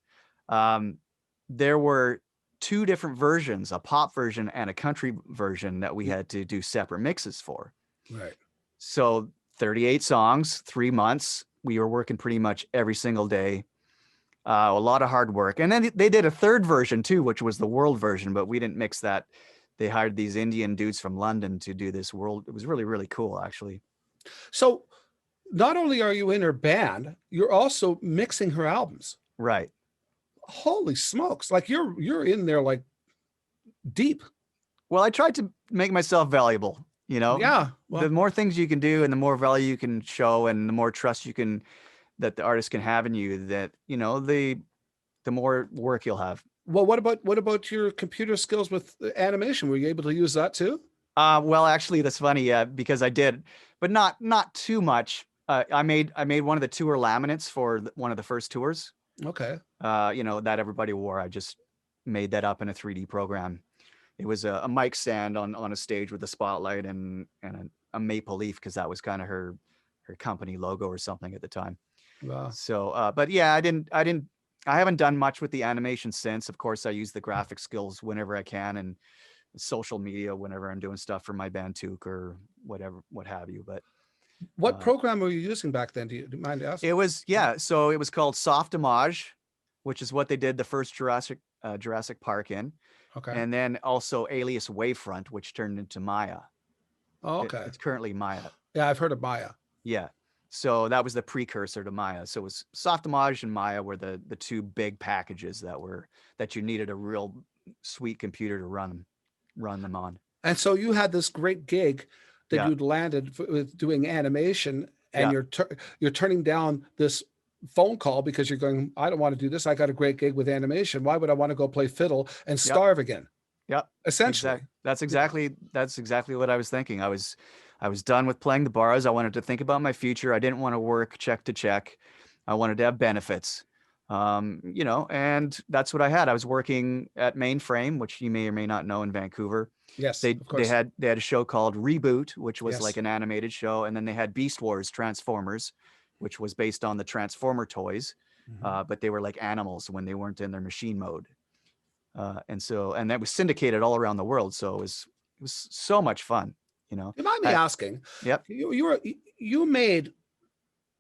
there were 2 different versions, a pop version and a country version that we had to do separate mixes for. Right. So 38 songs, 3 months. We were working pretty much every single day. A lot of hard work. And then they did a third version too, which was the world version, but we didn't mix that. They hired these Indian dudes from London to do this world. It was really, really cool, actually. So not only are you in her band, you're also mixing her albums. Right. Holy smokes. Like you're in there like deep. Well, I tried to make myself valuable, you know? Yeah. Well, the more things you can do and the more value you can show and the more trust that the artist can have in you, that, you know, the more work you'll have. well, what about your computer skills with animation? Were you able to use that too? Well, actually, that's funny, because I did, but not too much. I made one of the tour laminates for one of the first tours. Okay. You know, that everybody wore. I just made that up in a 3D program. It was a mic stand on a stage with a spotlight and a maple leaf, because that was kind of her company logo or something at the time. Wow. So, but yeah, I haven't done much with the animation since. Of course, I use the graphic skills whenever I can, and social media whenever I'm doing stuff for my band Tuque or whatever, what have you. But What program were you using back then? Do you mind asking? it was, so it was called Soft Homage, which is what they did the first Jurassic Park in. Okay. And then also Alias Wavefront, which turned into Maya. Oh, okay. It's currently Maya. Yeah, I've heard of Maya. Yeah. So that was the precursor to Maya. So it was Soft Homage and Maya were the 2 big packages that you needed a real sweet computer to run them on. And so you had this great gig that Yeah. you'd landed with doing animation, and Yeah. you're turning down this phone call because you're going, I don't want to do this. I got a great gig with animation. Why would I want to go play fiddle and starve again? Yep. Essentially. That's exactly what I was thinking. I was done with playing the bars. I wanted to think about my future. I didn't want to work check to check. I wanted to have benefits. You know, and that's what I had. I was working at Mainframe, which you may or may not know, in Vancouver. Yes, They of course. had a show called Reboot, which was Yes. like an animated show, and then they had Beast Wars Transformers, which was based on the Transformer toys, but they were like animals when they weren't in their machine mode. And that was syndicated all around the world. So it was so much fun, you know. You mind me asking? Yep. You made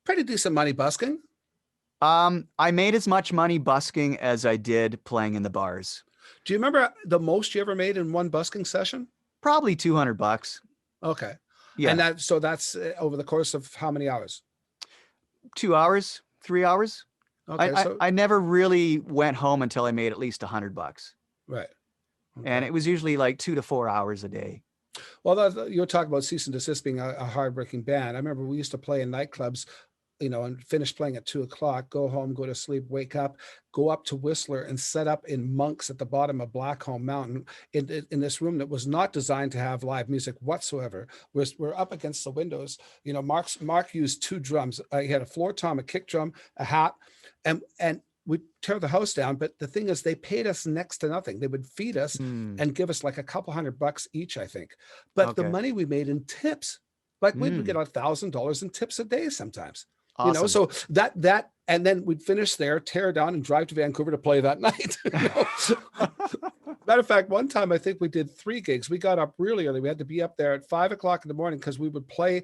pretty decent money busking. I made as much money busking as I did playing in the bars. Do you remember the most you ever made in one busking session? Probably $200. Okay. Yeah. And that's over the course of how many hours? 2 hours, 3 hours. Okay. I never really went home until I made at least $100. Right. Okay. And it was usually like 2 to 4 hours a day. Well, you're talking about Cease and Desist being a hard-working band. I remember we used to play in nightclubs, you know, and finish playing at 2:00, go home, go to sleep, wake up, go up to Whistler and set up in Monks at the bottom of Blackcomb Mountain in this room that was not designed to have live music whatsoever. We're up against the windows. You know, Mark used 2 drums. He had a floor tom, a kick drum, a hat, and we'd tear the house down. But the thing is, they paid us next to nothing. They would feed us and give us like a couple $100 each, I think. But the money we made in tips, like we'd get $1,000 in tips a day sometimes. Awesome. You know, so that, and then we'd finish there, tear down, and drive to Vancouver to play that night. You know? Matter of fact, one time I think we did 3 gigs. We got up really early. We had to be up there at 5:00 in the morning because we would play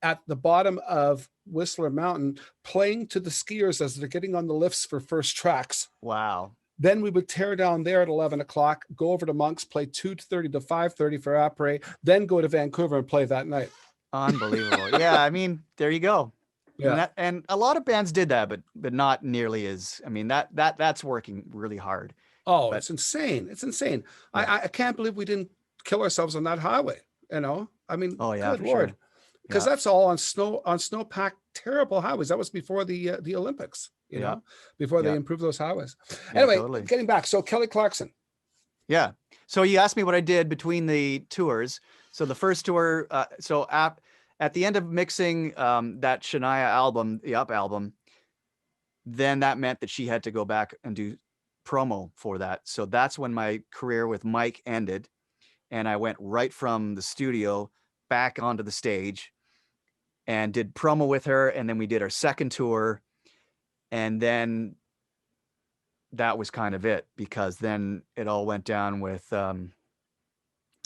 at the bottom of Whistler Mountain, playing to the skiers as they're getting on the lifts for first tracks. Wow. Then we would tear down there at 11:00, go over to Monks, play 2:30 to 5:30 for après, then go to Vancouver and play that night. Unbelievable. Yeah, I mean, there you go. Yeah. And a lot of bands did that, but not nearly as. I mean, that's working really hard. Oh, it's insane. It's insane. Yeah. I can't believe we didn't kill ourselves on that highway. You know, I mean, oh yeah, good Lord. Sure. because that's all on snow-packed terrible highways. That was before the Olympics, you know, before they improved those highways. Anyway, totally. getting back. So Kelly Clarkson. Yeah. So you asked me what I did between the tours. So the first tour, at the end of mixing that Shania album, the Up album, then that meant that she had to go back and do promo for that. So that's when my career with Mike ended. And I went right from the studio back onto the stage and did promo with her. And then we did our second tour. And then that was kind of it, because then it all went down with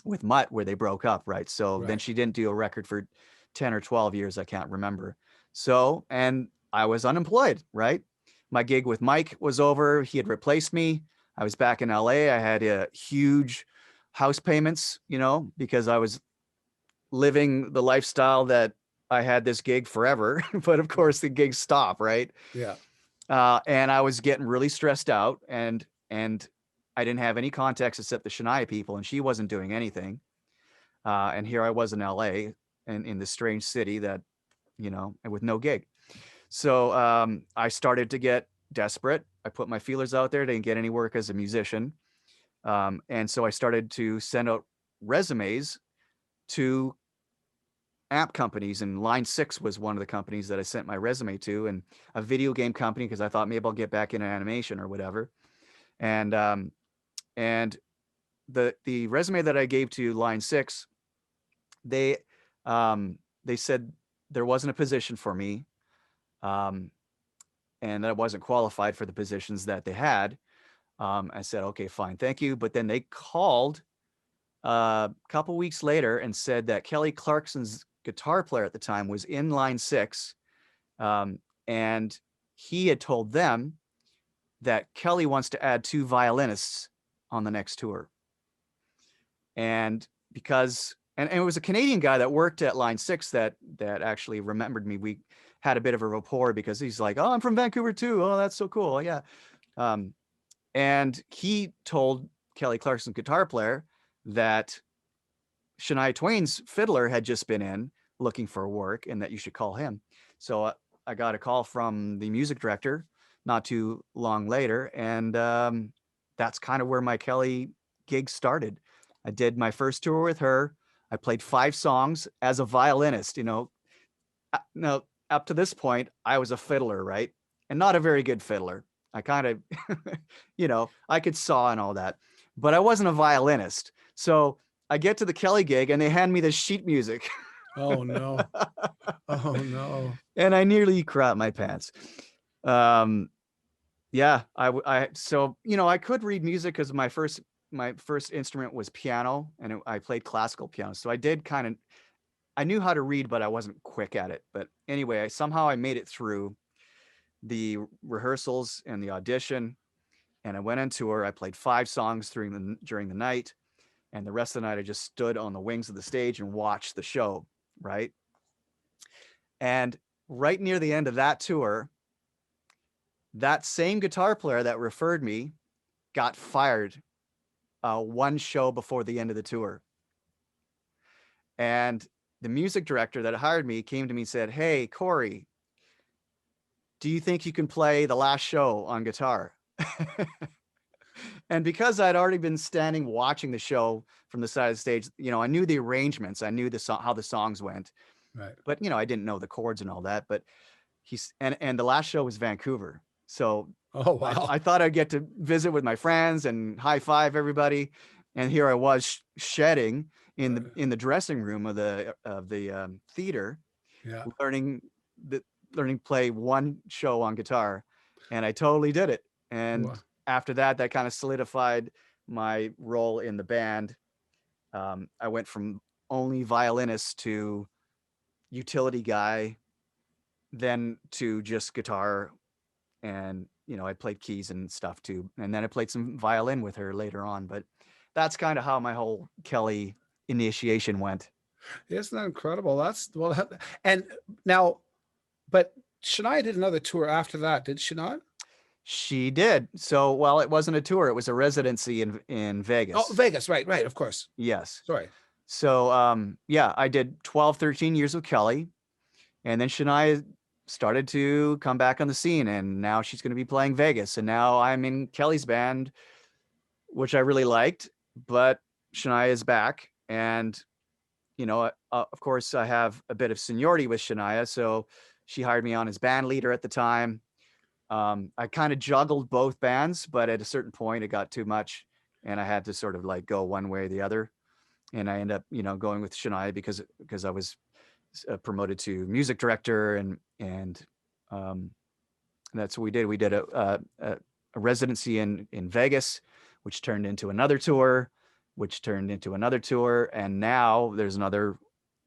Mutt, where they broke up. Right. So then she didn't do a record for 10 or 12 years. I can't remember. So, and I was unemployed. Right. My gig with Mike was over. He had replaced me. I was back in LA. I had a huge house payments, you know, because I was living the lifestyle that I had this gig forever, but of course the gigs stop. Right. Yeah. And I was getting really stressed out, and I didn't have any contacts except the Shania people, and she wasn't doing anything. And here I was in LA and in this strange city that, you know, and with no gig. So I started to get desperate. I put my feelers out there, didn't get any work as a musician. And so I started to send out resumes to amp companies, and Line 6 was one of the companies that I sent my resume to, and a video game company, because I thought maybe I'll get back into animation or whatever. And the resume that I gave to Line 6, they said there wasn't a position for me, and that I wasn't qualified for the positions that they had. I said, okay, fine, thank you. But then they called a couple weeks later and said that Kelly Clarkson's guitar player at the time was in Line 6, and he had told them that Kelly wants to add 2 violinists on the next tour. And because and it was a Canadian guy that worked at Line 6 that actually remembered me. We had a bit of a rapport, because he's like, oh, I'm from Vancouver too. Oh, that's so cool. Yeah. And he told Kelly Clarkson's guitar player that Shania Twain's fiddler had just been in looking for work, and that you should call him. So I got a call from the music director not too long later. And that's kind of where my Kelly gig started. I did my first tour with her. I played 5 songs as a violinist. You know, now up to this point, I was a fiddler, right? And not a very good fiddler. I kind of, you know, I could saw and all that, but I wasn't a violinist. So I get to the Kelly gig and they hand me this sheet music. Oh no. Oh no. And I nearly crap my pants. Yeah, so, you know, I could read music, because my first instrument was piano, and I played classical piano. So I knew how to read, but I wasn't quick at it. But anyway, somehow I made it through the rehearsals and the audition, and I went on tour. I played 5 songs during the night, and the rest of the night I just stood on the wings of the stage and watched the show, right? And right near the end of that tour, that same guitar player that referred me got fired 1 show before the end of the tour. And the music director that hired me came to me and said, hey, Cory, do you think you can play the last show on guitar? And because I'd already been standing watching the show from the side of the stage, you know, I knew the arrangements, I knew how the songs went, right? But, you know, I didn't know the chords and all that. But and the last show was Vancouver. So oh wow, I thought I'd get to visit with my friends and high five everybody. And here I was shedding in the dressing room of the theater, learning to play 1 show on guitar, and I totally did it. And after that kind of solidified my role in the band. I went from only violinist to utility guy, then to just guitar, and you know, I played keys and stuff too, and then I played some violin with her later on. But that's kind of how my whole Kelly initiation went. Isn't that incredible? And now, but Shania did another tour after that, did she not? She did. So, well, it wasn't a tour; it was a residency in Vegas. Oh, Vegas, right, of course. Yes. Sorry. So yeah, I did 12, 13 years with Kelly, and then Shania started to come back on the scene, and now she's going to be playing Vegas, and now I'm in Kelly's band, which I really liked, but Shania is back, and of course I have a bit of seniority with Shania, so she hired me on as band leader at the time. I kind of juggled both bands, but at a certain point it got too much and I had to sort of like go one way or the other. And I ended up, going with Shania because I was promoted to music director, and that's what we did. We did a residency in Vegas, which turned into another tour, which turned into another tour, and now there's another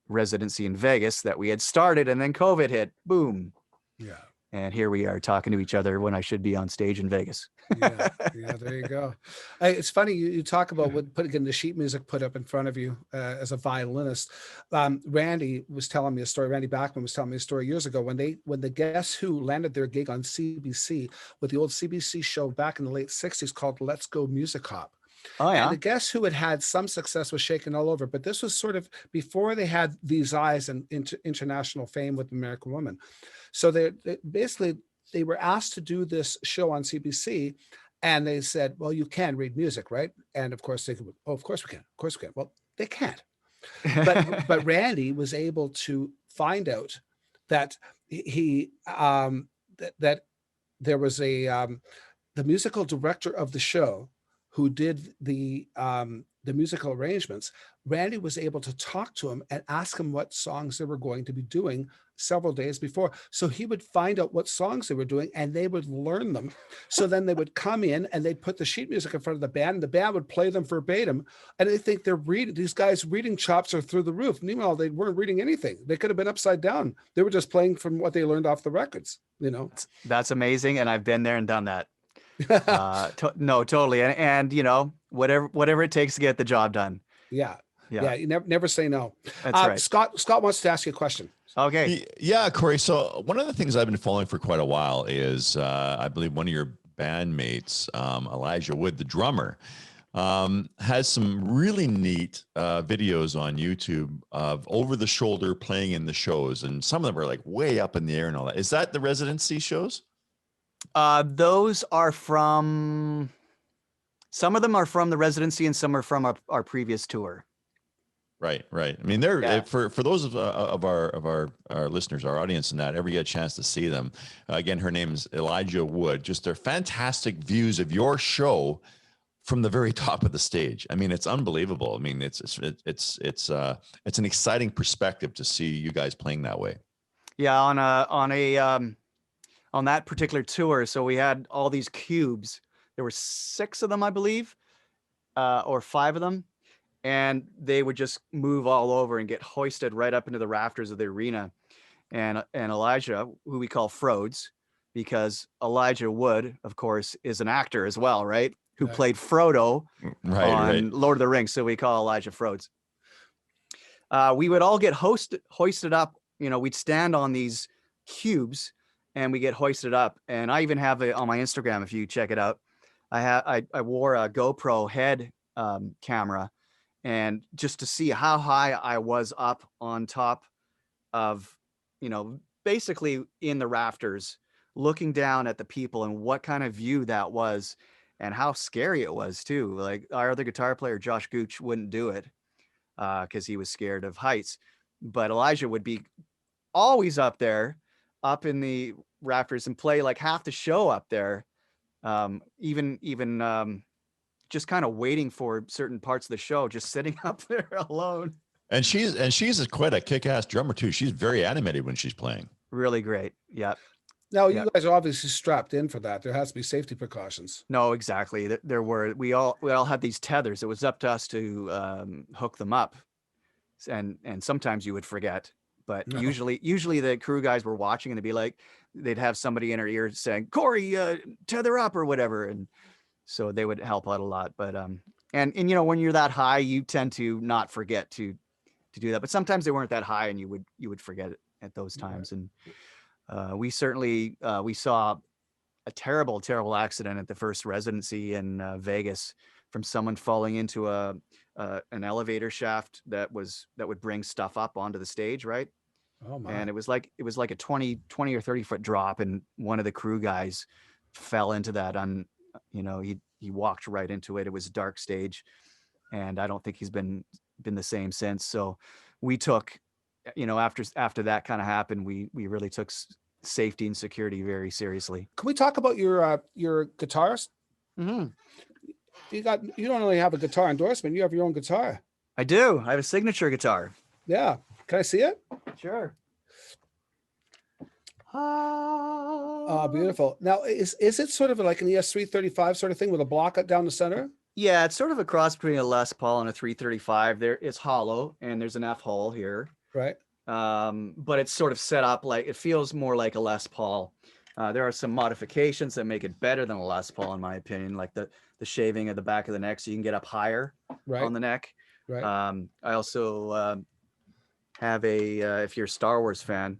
residency in Vegas that we had started, and then COVID hit. Boom. Yeah. And here we are talking to each other when I should be on stage in Vegas. Yeah, there you go. It's funny you talk about getting the sheet music put up in front of you as a violinist. Randy was telling me a story. Randy Bachman was telling me a story years ago when the Guess Who landed their gig on CBC with the old CBC show back in the late 60s called Let's Go Music Hop. Oh, yeah. And the Guess Who had some success with Shakin' All Over, but this was sort of before they had These Eyes and international fame with American Woman. So they basically were asked to do this show on CBC, and they said, well, you can read music, right? And of course they could, oh, of course we can. Of course we can. Well, they can't. But Randy was able to find out that that there was the musical director of the show who did the musical arrangements. Randy was able to talk to him and ask him what songs they were going to be doing several days before. So he would find out what songs they were doing and they would learn them. So then they would come in and they'd put the sheet music in front of the band and the band would play them verbatim. And they think these guys' reading chops are through the roof. Meanwhile, they weren't reading anything. They could have been upside down. They were just playing from what they learned off the records, That's amazing. And I've been there and done that. No, totally. And whatever it takes to get the job done. Yeah. You never say no. That's right. Scott wants to ask you a question. Okay. Yeah, Cory. So one of the things I've been following for quite a while is, I believe one of your bandmates, Elijah Wood, the drummer, has some really neat videos on YouTube of over the shoulder playing in the shows. And some of them are like way up in the air and all that. Is that the residency shows? Those are some of them are from the residency and some are from our previous tour. Right. I mean, they're for those of our listeners, our audience, and that ever get a chance to see them. Again, her name is Elijah Wood. Just they're fantastic views of your show from the very top of the stage. I mean, it's unbelievable. I mean, it's an exciting perspective to see you guys playing that way. Yeah, on that particular tour, so we had all these cubes. There were 6 of them, I believe, or 5 of them. And they would just move all over and get hoisted right up into the rafters of the arena. And Elijah, who we call Frodes, because Elijah Wood, of course, is an actor as well, right? Who played Frodo on Lord of the Rings. So we call Elijah Frodes. We would all get hoisted up. We'd stand on these cubes and we get hoisted up. And I even have it on my Instagram, if you check it out. I wore a GoPro head camera. And just to see how high I was up on top of, basically in the rafters, looking down at the people and what kind of view that was and how scary it was too. Like our other guitar player, Josh Gooch, wouldn't do it because he was scared of heights. But Elijah would be always up there, up in the rafters and play like half the show up there. Even just kind of waiting for certain parts of the show, just sitting up there alone. And she's quite a kick-ass drummer too. She's very animated when she's playing. Really great. Yeah. Now you guys are obviously strapped in for that. There has to be safety precautions. No, exactly. We all had these tethers. It was up to us to hook them up. And sometimes you would forget, but usually the crew guys were watching and they'd have somebody in her ear saying, "Cory, tether up," or whatever. And so they would help out a lot, but and when you're that high, you tend to not forget to do that. But sometimes they weren't that high, and you would forget it at those times. And we certainly we saw a terrible accident at the first residency in Vegas from someone falling into a an elevator shaft that would bring stuff up onto the stage, right? Oh my. And it was like a 20 or 30 foot drop, and one of the crew guys fell into that he walked right into it. It was a dark stage, and I don't think he's been the same since. So we took, after that kind of happened, we really took safety and security very seriously. Can we talk about your guitars? Mm-hmm. You don't only have a guitar endorsement, you have your own guitar. I do. I have a signature guitar. Yeah. Can I see it? Sure. Oh, beautiful. Now, is it sort of like an ES335 sort of thing with a block down the center? Yeah, it's sort of a cross between a Les Paul and a 335. It's hollow, and there's an F hole here. Right. But it's sort of set up like, it feels more like a Les Paul. There are some modifications that make it better than a Les Paul, in my opinion, like the shaving at the back of the neck so you can get up higher on the neck. Right. I also have if you're a Star Wars fan,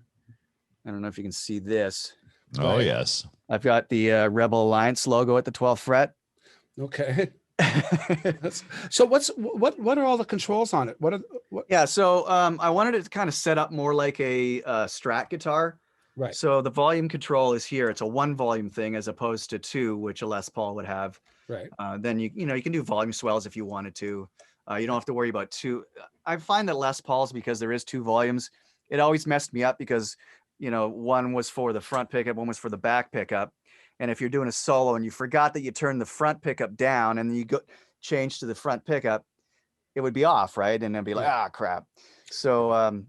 I don't know if you can see this. Oh, yes. I've got the Rebel Alliance logo at the 12th fret. Okay. So what are all the controls on it? What? Yeah, so I wanted it to kind of set up more like a Strat guitar. Right. So the volume control is here. It's a 1 volume thing as opposed to 2, which a Les Paul would have. Right. Then you can do volume swells if you wanted to. You don't have to worry about 2. I find that Les Pauls, because there is 2 volumes, it always messed me up because one was for the front pickup, one was for the back pickup. And if you're doing a solo and you forgot that you turned the front pickup down and then you change to the front pickup, it would be off, right? And then be like, crap. So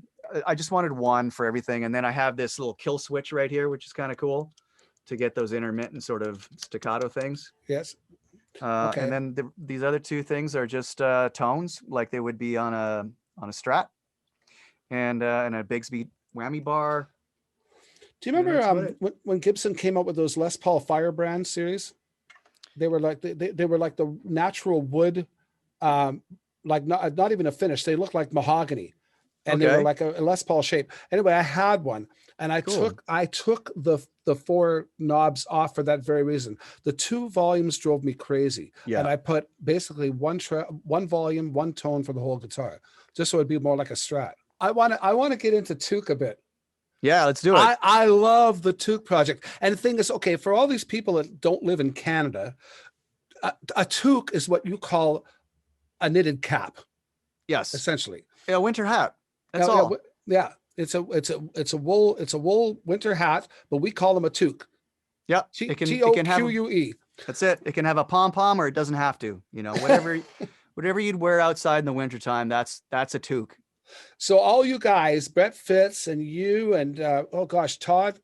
I just wanted 1 for everything. And then I have this little kill switch right here, which is kind of cool to get those intermittent sort of staccato things. Yes. Okay. And then these other 2 things are just tones, like they would be on a Strat, and a Bigsby whammy bar. Do you remember when Gibson came out with those Les Paul Firebrand series? They were like they were like the natural wood, like not even a finish. They looked like mahogany, and they were like a Les Paul shape. Anyway, I had one, and I took the 4 knobs off for that very reason. The 2 volumes drove me crazy, and I put basically one volume, 1 tone for the whole guitar, just so it'd be more like a Strat. I want to get into Tuque a bit. Yeah, let's do it. I love the Tuque project. And the thing is, okay, for all these people that don't live in Canada, a Tuque is what you call a knitted cap. Yes. Essentially. A winter hat. That's all. Yeah. It's a wool winter hat, but we call them a Tuque. Yeah. Tuque. That's it. It can have a pom-pom or it doesn't have to. Whatever you'd wear outside in the wintertime, that's a Tuque. So all you guys, Brett Fitz and you and Todd,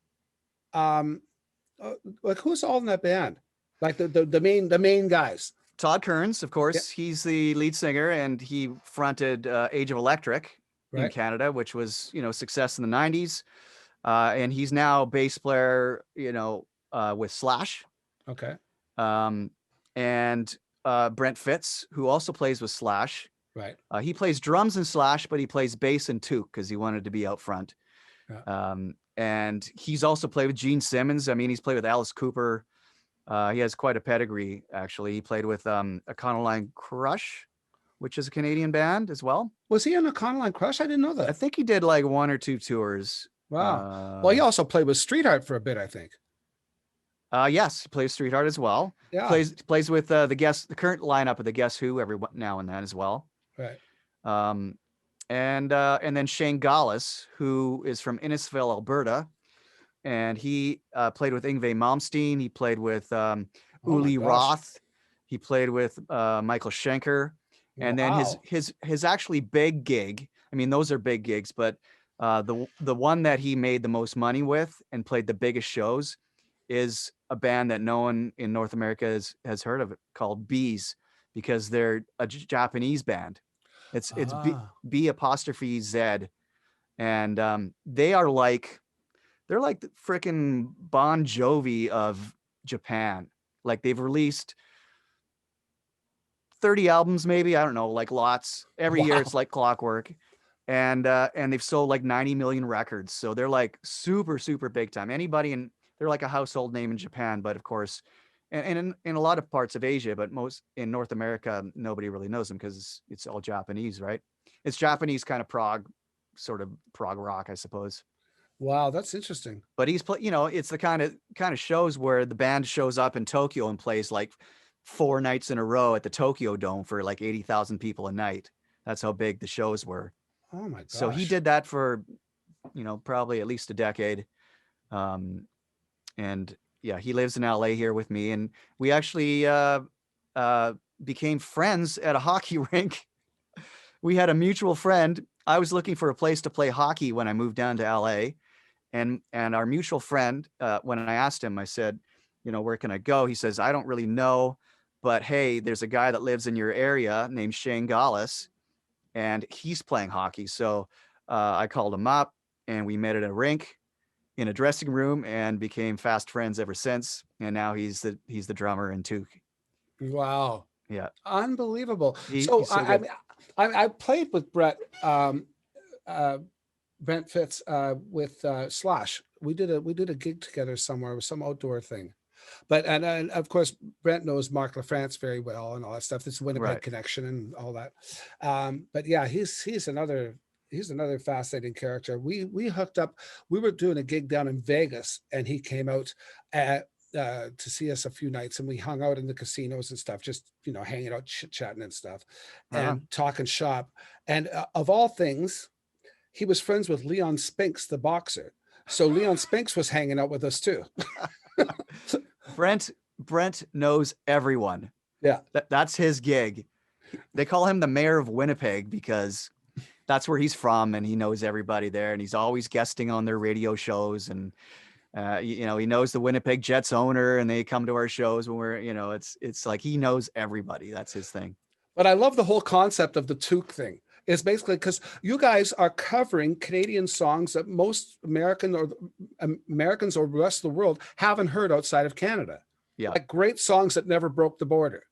like who's all in that band? Like the main guys. Todd Kearns, of course, he's the lead singer, and he fronted Age of Electric in Canada, which was success in the 90s, and he's now bass player with Slash. Okay. And Brent Fitz, who also plays with Slash. Right. He plays drums in Slash, but he plays bass in Tuque because he wanted to be out front. Yeah. And he's also played with Gene Simmons. I mean, he's played with Alice Cooper. He has quite a pedigree, actually. He played with Econoline Crush, which is a Canadian band as well. Was he on Econoline Crush? I didn't know that. I think he did like 1 or 2 tours. Wow. Well, he also played with Streetheart for a bit, I think. Yes, he plays Streetheart as well. Yeah. Plays with the current lineup of the Guess Who every now and then as well. Right. And then Shane Gallus, who is from Innisfil, Alberta, and he played with Yngwie Malmsteen. He played with Uli Roth. He played with Michael Schenker. And then his actually big gig. I mean, those are big gigs, but the one that he made the most money with and played the biggest shows is a band that no one in North America has heard of, it called Bees, because they're a Japanese band. It's B''Z, and they're like the freaking Bon Jovi of Japan. Like, they've released 30 albums, maybe, I don't know, like lots every year. It's like clockwork, and they've sold like 90 million records. So they're like super big time. They're like a household name in Japan, but of course and in a lot of parts of Asia, but most in North America, nobody really knows him because it's all Japanese, right? It's Japanese kind of sort of prog rock, I suppose. Wow, that's interesting. But he's it's the kind of shows where the band shows up in Tokyo and plays like 4 nights in a row at the Tokyo Dome for like 80,000 people a night. That's how big the shows were. Oh my gosh. So he did that for, probably at least a decade. And yeah, he lives in LA here with me, and we actually became friends at a hockey rink. We had a mutual friend. I was looking for a place to play hockey when I moved down to LA, and our mutual friend, when I asked him, I said, where can I go? He says, I don't really know, but hey, there's a guy that lives in your area named Shane Gallus, and he's playing hockey. So I called him up, and we met at a rink in a dressing room and became fast friends ever since. And now he's the drummer in Tuque. Wow. Yeah. Unbelievable. He's So so I played with Brent Fitz with Slash. We did a gig together somewhere. It was some outdoor thing. But and of course Brent knows Mark LaFrance very well and all that stuff. This Winnipeg connection and all that. But yeah, he's another fascinating character. We hooked up. We were doing a gig down in Vegas, and he came out to see us a few nights, and we hung out in the casinos and stuff, just hanging out, chit-chatting and stuff, and talking shop. And of all things, he was friends with Leon Spinks, the boxer. So Leon Spinks was hanging out with us too. Brent knows everyone. Yeah, that's his gig. They call him the mayor of Winnipeg because that's where he's from, and he knows everybody there, and he's always guesting on their radio shows, and he knows the Winnipeg Jets owner, and they come to our shows when we're, it's like he knows everybody. That's his thing. But I love the whole concept of the Tuque thing. It's basically because you guys are covering Canadian songs that most Americans or the rest of the world haven't heard outside of Canada. Yeah, like great songs that never broke the border.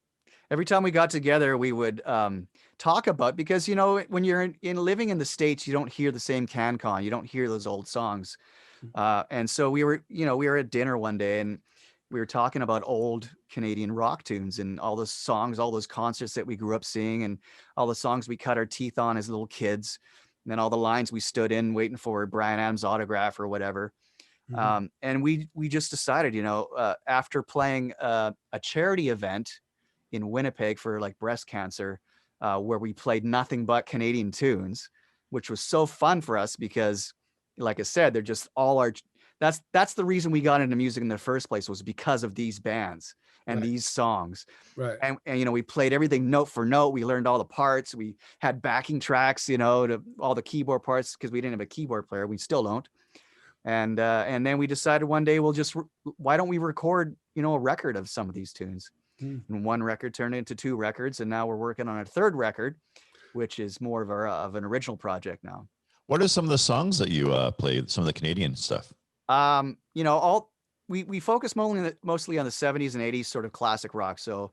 Every time we got together, we would talk about, because when you're living in the States, you don't hear the same CanCon, you don't hear those old songs, and so we were at dinner one day, and we were talking about old Canadian rock tunes and all those songs, all those concerts that we grew up seeing, and all the songs we cut our teeth on as little kids, and then all the lines we stood in waiting for Bryan Adams' autograph or whatever. And we just decided, after playing a charity event in Winnipeg for like breast cancer, where we played nothing but Canadian tunes, which was so fun for us because, like I said, they're just all that's the reason we got into music in the first place, was because of these bands and these songs. Right. And we played everything note for note. We learned all the parts. We had backing tracks, to all the keyboard parts, because we didn't have a keyboard player. We still don't. And then we decided one day, why don't we record, a record of some of these tunes? And one record turned into 2 records, and now we're working on a 3rd record, which is more of an original project now. What are some of the songs that you played? Some of the Canadian stuff. We focus mostly on the 70s and 80s sort of classic rock. So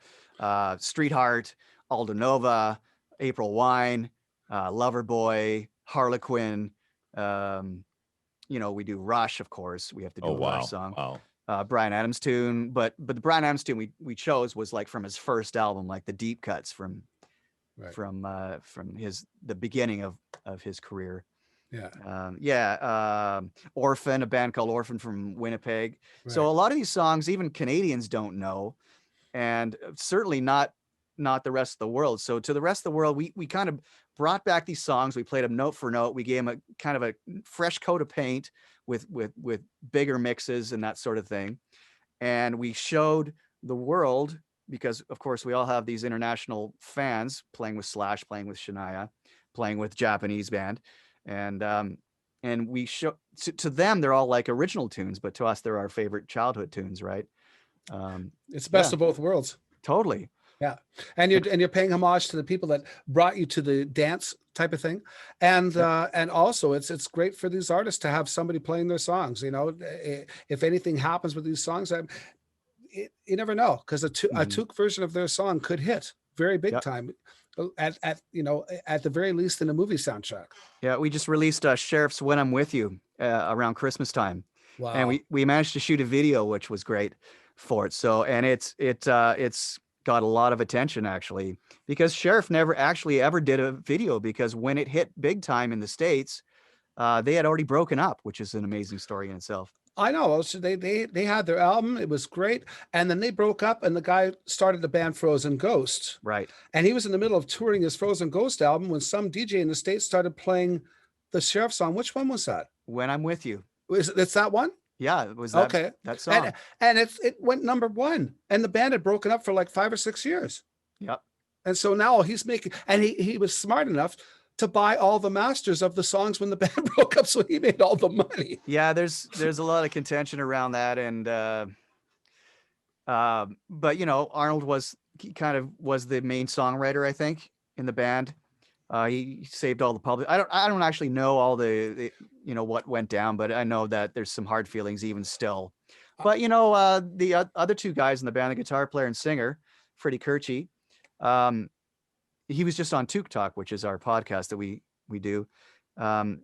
Street Heart, Aldo Nova, April Wine, Loverboy, Harlequin. We do Rush, of course. We have to do a Rush song. Wow. Bryan Adams tune, but the Bryan Adams tune we chose was like from his first album, like the deep cuts from the beginning of his career. Orphan, a band called Orphan from Winnipeg. Right. So a lot of these songs, even Canadians don't know, and certainly not the rest of the world. So to the rest of the world, we kind of brought back these songs. We played them note for note. We gave them a kind of a fresh coat of paint with bigger mixes and that sort of thing. And we showed the world, because of course we all have these international fans, playing with Slash, playing with Shania, playing with Japanese band. And we show to them, they're all like original tunes, but to us, they're our favorite childhood tunes, right? It's the best of both worlds. Totally. Yeah. And you're paying homage to the people that brought you to the dance type of thing. And also it's great for these artists to have somebody playing their songs. If anything happens with these songs, you never know, because a Tuque version of their song could hit very big time. At the very least in a movie soundtrack. Yeah, we just released Sheriff's When I'm With You around Christmas time. Wow. And we managed to shoot a video, which was great. for it. So, and it's got a lot of attention actually, because Sheriff never actually ever did a video, because when it hit big time in the States, they had already broken up, which is an amazing story in itself. I know. So they had their album. It was great. And then they broke up, and the guy started the band Frozen Ghost. Right. And he was in the middle of touring his Frozen Ghost album when some DJ in the States started playing the Sheriff song. Which one was that? When I'm With You. It's that one? Yeah, it was that, okay. That song. And it went #1. And the band had broken up for like 5 or 6 years. Yep. And so now he's making, and he was smart enough to buy all the masters of the songs when the band broke up, so he made all the money. Yeah, there's a lot of contention around that, and but you know, Arnold was the main songwriter, I think, in the band. He saved all the public. I don't actually know all the you know what went down, but I know that there's some hard feelings even still. But you know, the other two guys in the band, the guitar player and singer, Freddie Kirchie, he was just on Tuque Talk, which is our podcast that we do.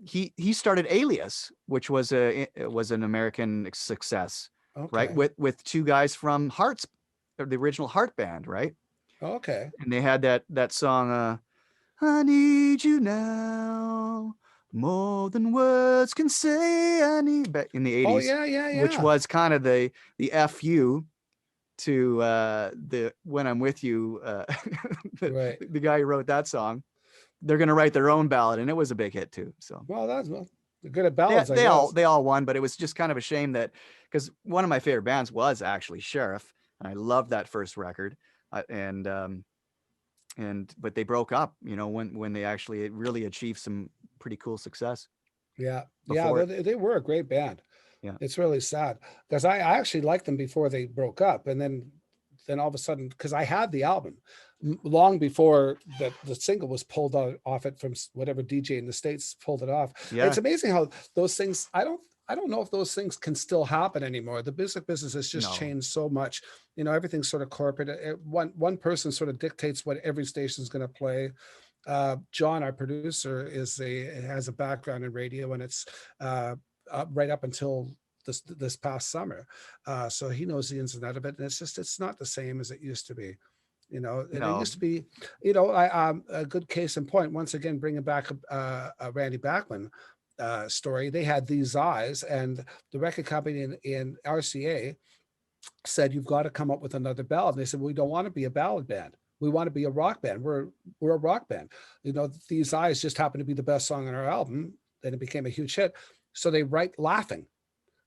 He started Alias, which was an American success, okay, right? With two guys from Hearts, the original Heart band, right? Okay. And they had that song, I Need You Now, More Than Words Can Say I Need, back in the 80s. Oh yeah. Which was kind of the FU to the When I'm With You, right. the guy who wrote that song. They're going to write their own ballad, and it was a big hit too. So well, they're good at ballads. They all won, but it was just kind of a shame that, because one of my favorite bands was actually Sheriff, and I loved that first record, but they broke up, you know, when they actually really achieved some pretty cool success. Yeah, they were a great band. Yeah, it's really sad, because I actually liked them before they broke up, and then all of a sudden, because I had the album long before the single was pulled off it from whatever DJ in the States pulled it off. Yeah. It's amazing how those things, I don't know if those things can still happen anymore. The music business has just changed so much. You know, everything's sort of corporate. One person sort of dictates what every station is going to play. John, our producer, has a background in radio, and it's right up until this past summer. So he knows the ins and outs of it. And it's not the same as it used to be. You know, it used to be, you know, a good case in point, once again, bringing back a Randy Bachman story. They had These Eyes, and the record company in RCA said, you've got to come up with another ballad. And they said, we don't want to be a ballad band. We want to be a rock band. We're a rock band. You know, These Eyes just happened to be the best song on our album. Then it became a huge hit. So they write Laughing,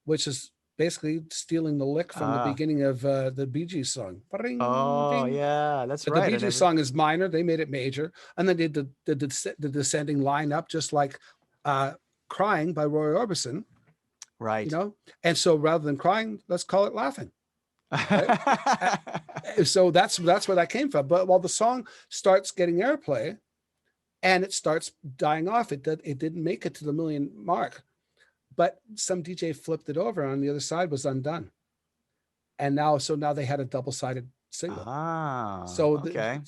which is basically stealing the lick from the beginning of the Bee Gees song. Yeah, that's right. The Bee Gees song is minor. They made it major. And then they did the descending line up, just like Crying by Roy Orbison. Right. You know? And so rather than crying, let's call it Laughing. Right? So that's where that came from. But while the song starts getting airplay and it starts dying off, it didn't make it to the million mark. But some DJ flipped it over, and on the other side was Undone. And now they had a double-sided single. Okay.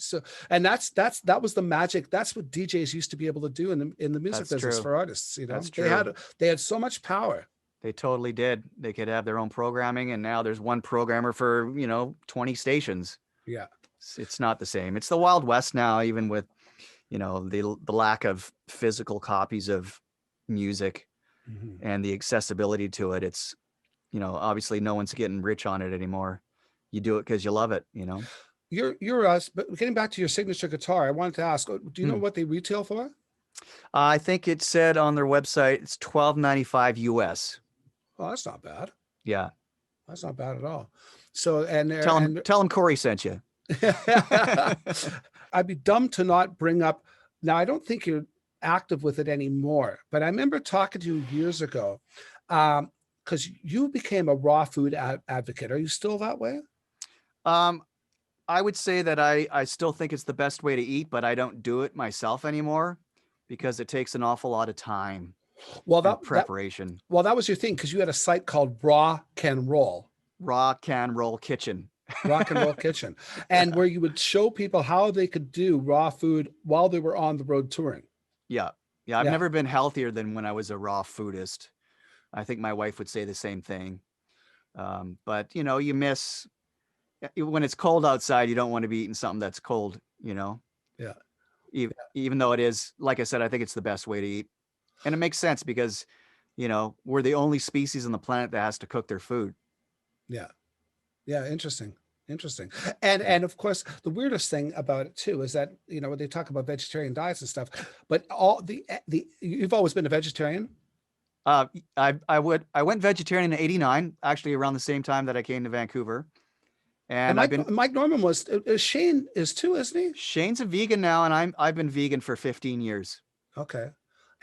And that was the magic. That's what DJs used to be able to do in the music business for artists. You know, that's true. They had so much power. They totally did. They could have their own programming, and now there's one programmer for 20 stations. Yeah, it's not the same. It's the Wild West now, even with the lack of physical copies of music. Mm-hmm. And the accessibility to it. It's, obviously no one's getting rich on it anymore. You do it because you love it, You're us, but getting back to your signature guitar, I wanted to ask, do you know what they retail for? I think it said on their website, it's $12.95 US. Well, that's not bad. Yeah. That's not bad at all. So, tell them Cory sent you. I'd be dumb to not bring up. Now, I don't think you're active with it anymore, but I remember talking to you years ago because you became a raw food advocate. Are you still that way? I would say that I still think it's the best way to eat, but I don't do it myself anymore because it takes an awful lot of time. Well, that preparation. That was your thing, because you had a site called Raw Can Roll Kitchen. Rock and Roll Kitchen, and where you would show people how they could do raw food while they were on the road touring. Yeah. I've never been healthier than when I was a raw foodist. I think my wife would say the same thing. But you know, you miss when it's cold outside. You don't want to be eating something that's cold. You know. Yeah. Even though it is, like I said, I think it's the best way to eat, and it makes sense because, you know, we're the only species on the planet that has to cook their food. Yeah. Yeah. Interesting. And of course, the weirdest thing about it too is that, you know, when they talk about vegetarian diets and stuff, but all the you've always been a vegetarian. I went vegetarian in '89, actually around the same time that I came to Vancouver. And Mike Norman was Shane is too, isn't he? Shane's a vegan now, and I've been vegan for 15 years. Okay.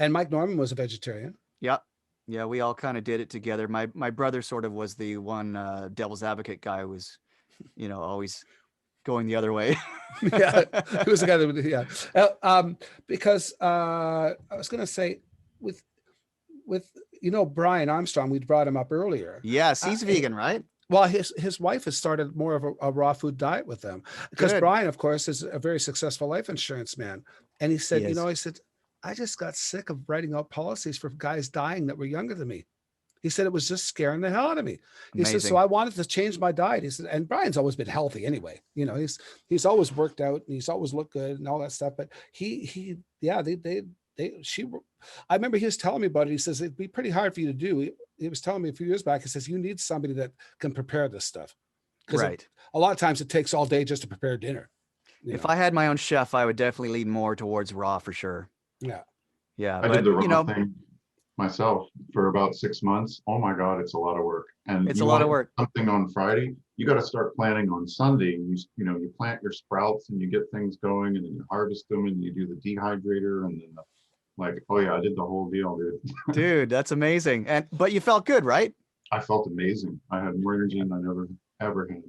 And Mike Norman was a vegetarian. Yep. Yeah, we all kind of did it together. My brother sort of was the one devil's advocate guy who was, you know, always going the other way. Yeah, he was the guy that would, yeah. Because I was going to say with you know, Brian Armstrong, we brought him up earlier. Yes, he's vegan, right? Well, his wife has started more of a raw food diet with them, because Good. Brian, of course, is a very successful life insurance man. And he said, He you is. know, he said, I just got sick of writing out policies for guys dying that were younger than me. He said it was just scaring the hell out of me. He said, so Amazing. I wanted to change my diet. He said, and Brian's always been healthy anyway. You know, he's always worked out and he's always looked good and all that stuff. But I remember he was telling me about it. He says it'd be pretty hard for you to do. He was telling me a few years back. He says you need somebody that can prepare this stuff, because Right. a lot of times it takes all day just to prepare dinner. If I had my own chef, I would definitely lean more towards raw for sure. Yeah. Yeah, I but did the you raw know, thing myself for about 6 months. Oh my God, it's a lot of work. And it's you a lot of want work. something on Friday, you got to start planning on Sunday. And you plant your sprouts and you get things going, and then you harvest them and you do the dehydrator, and then oh yeah, I did the whole deal, dude. Dude, that's amazing. But you felt good, right? I felt amazing. I had more energy than I ever had.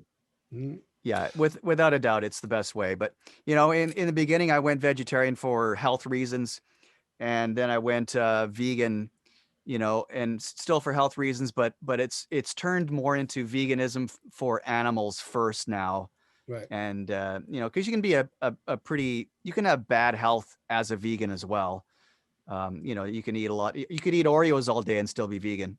Mhm. Yeah, without a doubt, it's the best way. But you know, in the beginning, I went vegetarian for health reasons, and then I went vegan, you know, and still for health reasons. But it's turned more into veganism for animals first now, Right. and you know, because you can be you can have bad health as a vegan as well. You know, you can eat a lot. You could eat Oreos all day and still be vegan.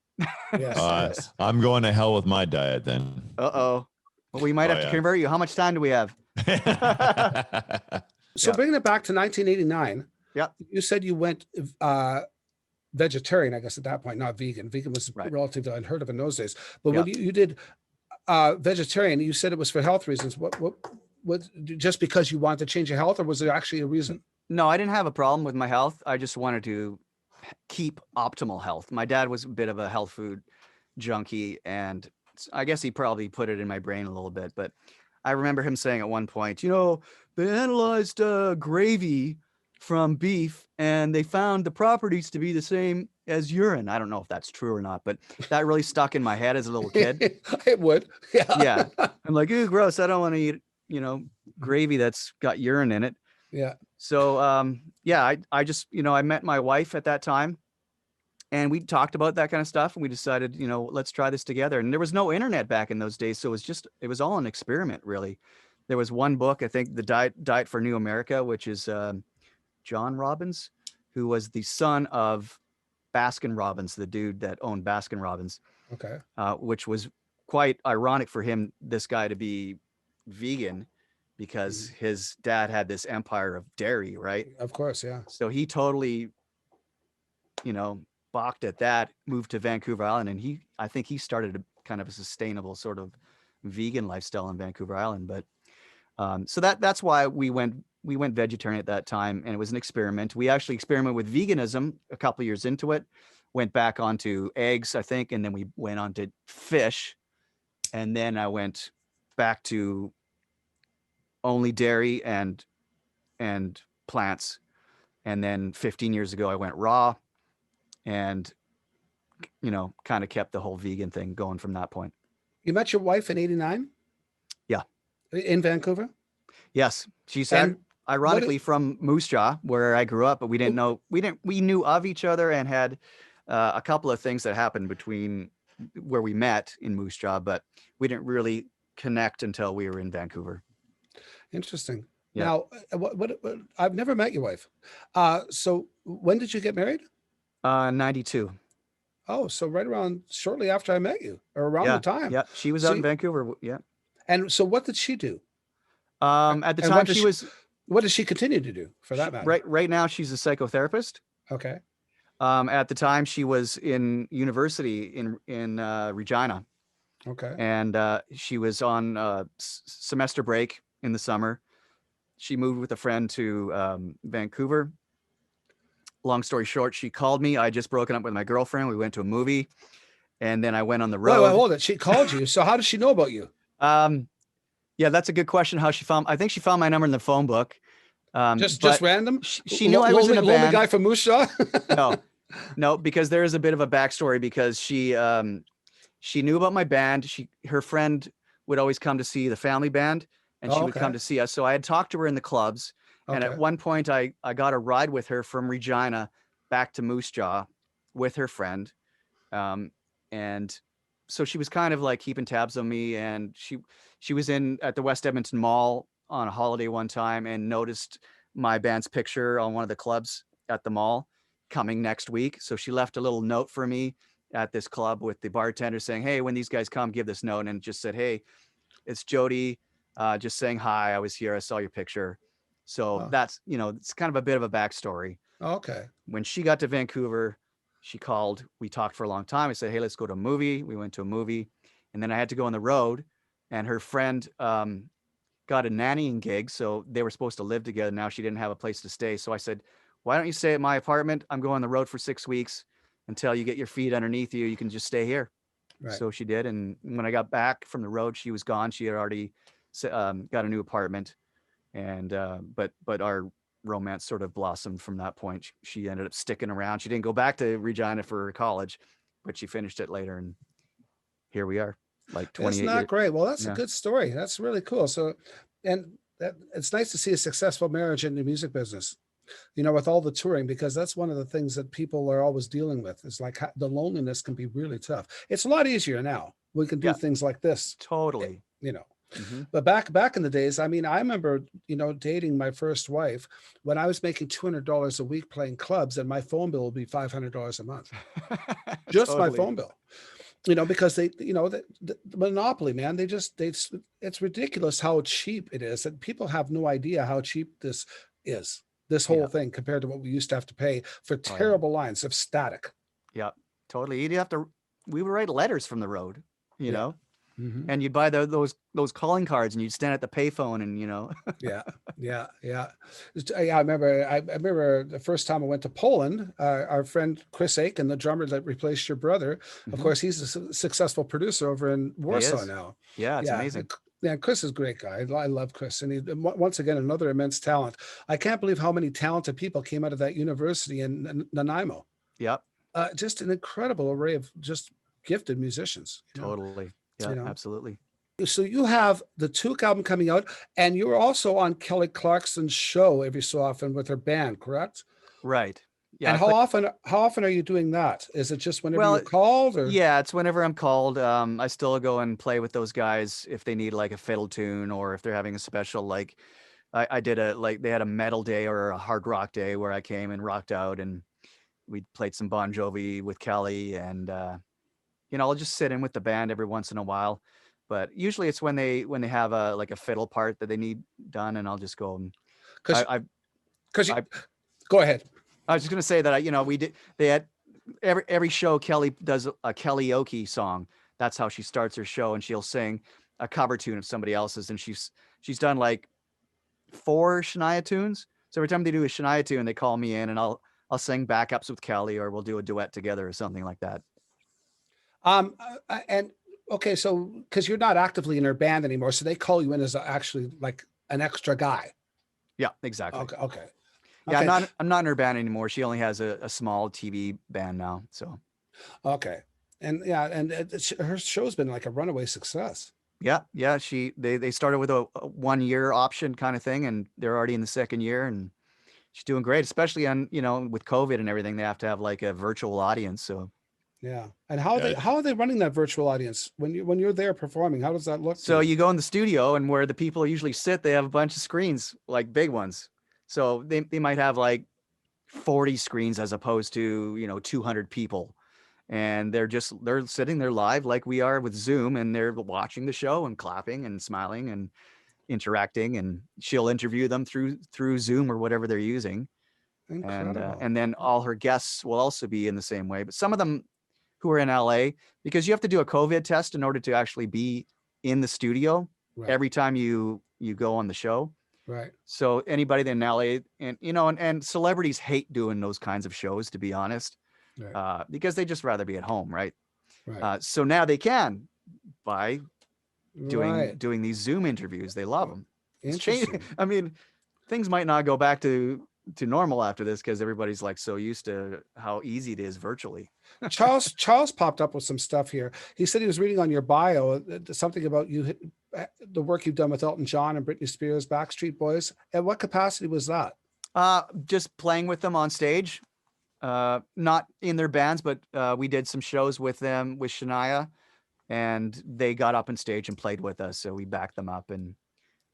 Yes. Yes. I'm going to hell with my diet then. Uh-oh. Well, we might have to convert you. How much time do we have? So Yeah. bringing it back to 1989. Yeah. You said you went vegetarian, I guess at that point, not vegan. Vegan was Right. relatively unheard of in those days. But Yeah. when you did vegetarian, you said it was for health reasons. What just because you wanted to change your health, or was there actually a reason? No, I didn't have a problem with my health. I just wanted to keep optimal health. My dad was a bit of a health food junkie, and I guess he probably put it in my brain a little bit. But I remember him saying at one point, you know, they analyzed gravy from beef and they found the properties to be the same as urine. I don't know if that's true or not, but that really stuck in my head as a little kid. It would. Yeah. Yeah. I'm like, ooh, gross. I don't want to eat, you know, gravy that's got urine in it. Yeah. So, yeah, I just, you know, I met my wife at that time and we talked about that kind of stuff, and we decided, you know, let's try this together. And there was no internet back in those days. So it was all an experiment, really. There was one book, I think, the Diet for New America, which is John Robbins, who was the son of Baskin Robbins, the dude that owned Baskin Robbins. Okay. Which was quite ironic for him, this guy, to be vegan, because his dad had this empire of dairy, right? Of course, yeah. So he totally, you know, balked at that, moved to Vancouver Island, and I think he started a kind of a sustainable sort of vegan lifestyle in Vancouver Island. But so that's why we went vegetarian at that time, and it was an experiment. We actually experimented with veganism a couple of years into it, went back onto eggs, I think, and then we went on to fish, and then I went back to only dairy and plants, and then 15 years ago I went raw, and you know, kind of kept the whole vegan thing going from that point. You met your wife in '89? Yeah. In Vancouver? Yes, she's And ironically from Moose Jaw, where I grew up, but we knew of each other and had a couple of things that happened between where we met in Moose Jaw, but we didn't really connect until we were in Vancouver. Interesting. Yeah. Now, what I've never met your wife. So when did you get married? 92. Oh, so right around shortly after I met you, or around the time. Yeah, she was So out in Vancouver. Yeah. And so what did she do? At the And time she was what does she continue to do for that matter? right now she's a psychotherapist. Okay. At the time she was in university in Regina. Okay. And she was on semester break in the summer. She moved with a friend to Vancouver. Long story short, she called me. I had just broken up with my girlfriend. We went to a movie, and then I went on the road. Wait, hold it. She called you. So how does she know about you? Yeah, that's a good question. How she found? I think she found my number in the phone book. Just random. She knew I was in a band. Lonely guy from Moose Jaw? No, because there is a bit of a backstory. Because she knew about my band. Her friend would always come to see the family band, and she would come to see us. So I had talked to her in the clubs. And at one point I got a ride with her from Regina back to Moose Jaw with her friend. And so she was kind of like keeping tabs on me, and she was at the West Edmonton Mall on a holiday one time and noticed my band's picture on one of the clubs at the mall coming next week. So she left a little note for me at this club with the bartender saying, "Hey, when these guys come, give this note." And just said, "Hey, it's Jody, just saying hi. I was here. I saw your picture." So that's, it's kind of a bit of a backstory. Okay. When she got to Vancouver, she called. We talked for a long time. I said, "Hey, let's go to a movie." We went to a movie, and then I had to go on the road, and her friend got a nannying gig. So they were supposed to live together. Now she didn't have a place to stay. So I said, "Why don't you stay at my apartment? I'm going on the road for 6 weeks until you get your feet underneath you. You can just stay here." Right. So she did. And when I got back from the road, she was gone. She had already got a new apartment. And but our romance sort of blossomed from that point. She ended up sticking around. She didn't go back to Regina for college, but she finished it later, and here we are, like 28 years. That's not great. Well, that's a good story. That's really cool. So, and it's nice to see a successful marriage in the music business, with all the touring, because that's one of the things that people are always dealing with. Is like the loneliness can be really tough. It's a lot easier now. We can do things like this. Totally. Mm-hmm. But back in the days, I remember, dating my first wife when I was making $200 a week playing clubs, and my phone bill would be $500 a month. Just my phone bill, because they, the monopoly, man, it's ridiculous how cheap it is. And people have no idea how cheap this is, this whole thing, compared to what we used to have to pay for terrible lines of static. Yeah, totally. We would write letters from the road, you know? Mm-hmm. And you'd buy those calling cards, and you'd stand at the payphone, and Yeah. I remember the first time I went to Poland. Our friend Chris Aiken, the drummer that replaced your brother, of course, he's a successful producer over in Warsaw now. Yeah, it's amazing. Yeah, Chris is a great guy. I love Chris, and he, once again, another immense talent. I can't believe how many talented people came out of that university in Nanaimo. Yep. Just an incredible array of just gifted musicians. Totally. Yeah, absolutely. So you have the Tuque album coming out, and you're also on Kelly Clarkson's show every so often with her band, correct? Right. Yeah. And how often are you doing that? Is it just whenever you're called? Or? Yeah, it's whenever I'm called. I still go and play with those guys if they need like a fiddle tune, or if they're having a special, like I did they had a metal day or a hard rock day where I came and rocked out, and we played some Bon Jovi with Kelly, and I'll just sit in with the band every once in a while, but usually it's when they have a fiddle part that they need done, and I'll just go. Go ahead. I was just gonna say that they had every show Kelly does a karaoke song. That's how she starts her show, and she'll sing a cover tune of somebody else's, and she's done like 4 Shania tunes. So every time they do a Shania tune, they call me in, and I'll sing backups with Kelly, or we'll do a duet together or something like that. And okay, so because you're not actively in her band anymore, so they call you in as actually like an extra guy. Yeah, exactly. Okay. Yeah, I'm not in her band anymore. She only has a small TV band now. So. Okay, and her show's been like a runaway success. Yeah. They started with a 1-year option kind of thing, and they're already in the 2nd year, and she's doing great, especially on with COVID and everything. They have to have like a virtual audience. So. Yeah. And how are they running that virtual audience when you're there performing? How does that look? So you go in the studio, and where the people usually sit, they have a bunch of screens, like big ones. So they might have like 40 screens as opposed to 200 people, and they're sitting there live like we are with Zoom, and they're watching the show and clapping and smiling and interacting, and she'll interview them through Zoom or whatever they're using. Incredible. And then all her guests will also be in the same way. But some of them who are in LA, because you have to do a COVID test in order to actually be in the studio every time you go on the show. Right. So anybody in LA, and and celebrities hate doing those kinds of shows, to be honest, because they just rather be at home, right? Right. So now they can by doing these Zoom interviews. They love them. It's changing. I mean, things might not go back to normal after this, because everybody's like so used to how easy it is virtually. Charles popped up with some stuff here. He said he was reading on your bio something about the work you've done with Elton John and Britney Spears, Backstreet Boys. At what capacity was that? Just playing with them on stage, not in their bands, but we did some shows with them with Shania, and they got up on stage and played with us. So we backed them up and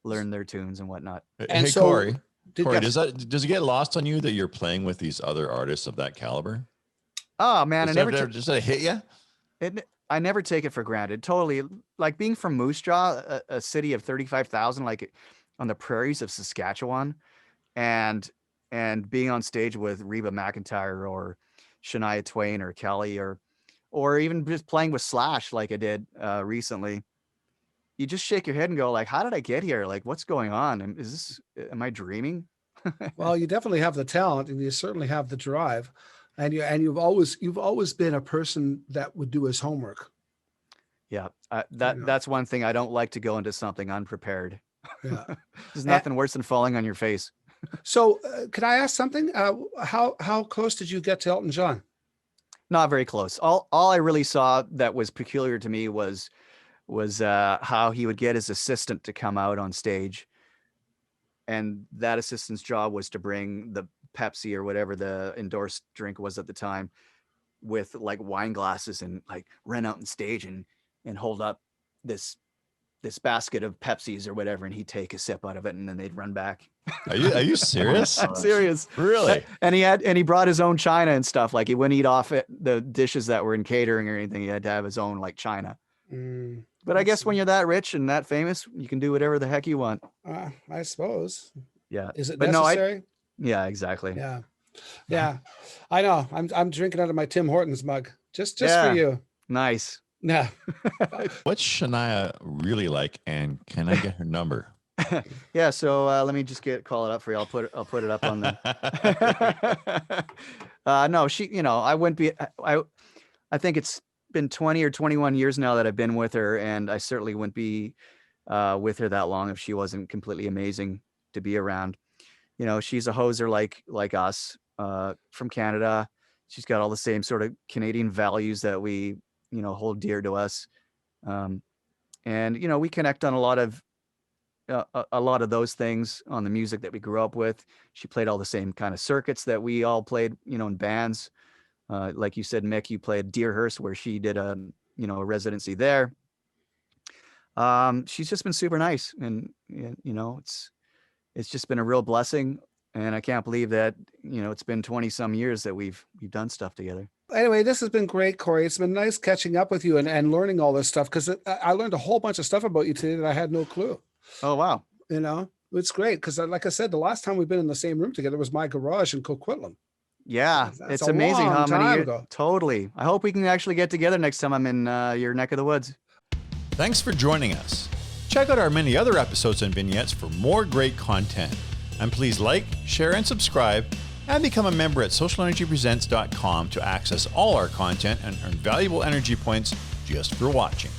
learned their tunes and whatnot. And hey, so, Corey, does it get lost on you that you're playing with these other artists of that caliber? Oh man, does that hit you? I never take it for granted. Totally, like being from Moose Jaw, a city of 35,000, like on the prairies of Saskatchewan, and being on stage with Reba McIntyre or Shania Twain or Kelly or even just playing with Slash like I did recently. You just shake your head and go like, how did I get here? Like, what's going on? Am I dreaming? Well, you definitely have the talent, and you certainly have the drive. And you've always been a person that would do his homework. Yeah, that's one thing. I don't like to go into something unprepared. Yeah, there's nothing worse than falling on your face. So, can I ask something? How close did you get to Elton John? Not very close. All I really saw that was peculiar to me was how he would get his assistant to come out on stage, and that assistant's job was to bring the Pepsi or whatever the endorsed drink was at the time with like wine glasses, and like run out on stage and hold up this basket of Pepsis or whatever, and he'd take a sip out of it and then they'd run back. Are you serious? I'm serious. Really? And he brought his own china and stuff. Like he wouldn't eat off the dishes that were in catering or anything. He had to have his own like china. But I guess when you're that rich and that famous, you can do whatever the heck you want. I suppose. Yeah. Is it necessary? Yeah, exactly. Yeah. I know. I'm drinking out of my Tim Hortons mug. Just for you. Nice. Yeah. What's Shania really like, and can I get her number? Yeah. So let me just call it up for you. I'll put it up on the. No, she. I wouldn't be. I think it's been 20 or 21 years now that I've been with her, and I certainly wouldn't be with her that long if she wasn't completely amazing to be around. She's a hoser like us, from Canada. She's got all the same sort of Canadian values that we, hold dear to us. And, we connect on a lot of those things on the music that we grew up with. She played all the same kind of circuits that we all played, in bands. Like you said, Mick, you played Deerhurst, where she did a residency there. She's just been super nice, and, it's just been a real blessing, and I can't believe that, it's been 20 some years that we've done stuff together. Anyway, this has been great, Corey. It's been nice catching up with you and learning all this stuff, because I learned a whole bunch of stuff about you today that I had no clue. Oh, wow. It's great, because like I said, the last time we've been in the same room together was my garage in Coquitlam. Yeah, it's amazing how many years ago. Totally. I hope we can actually get together next time I'm in your neck of the woods. Thanks for joining us. Check out our many other episodes and vignettes for more great content. And please like, share, and subscribe, and become a member at SocialNRGPresents.com to access all our content and earn valuable energy points just for watching.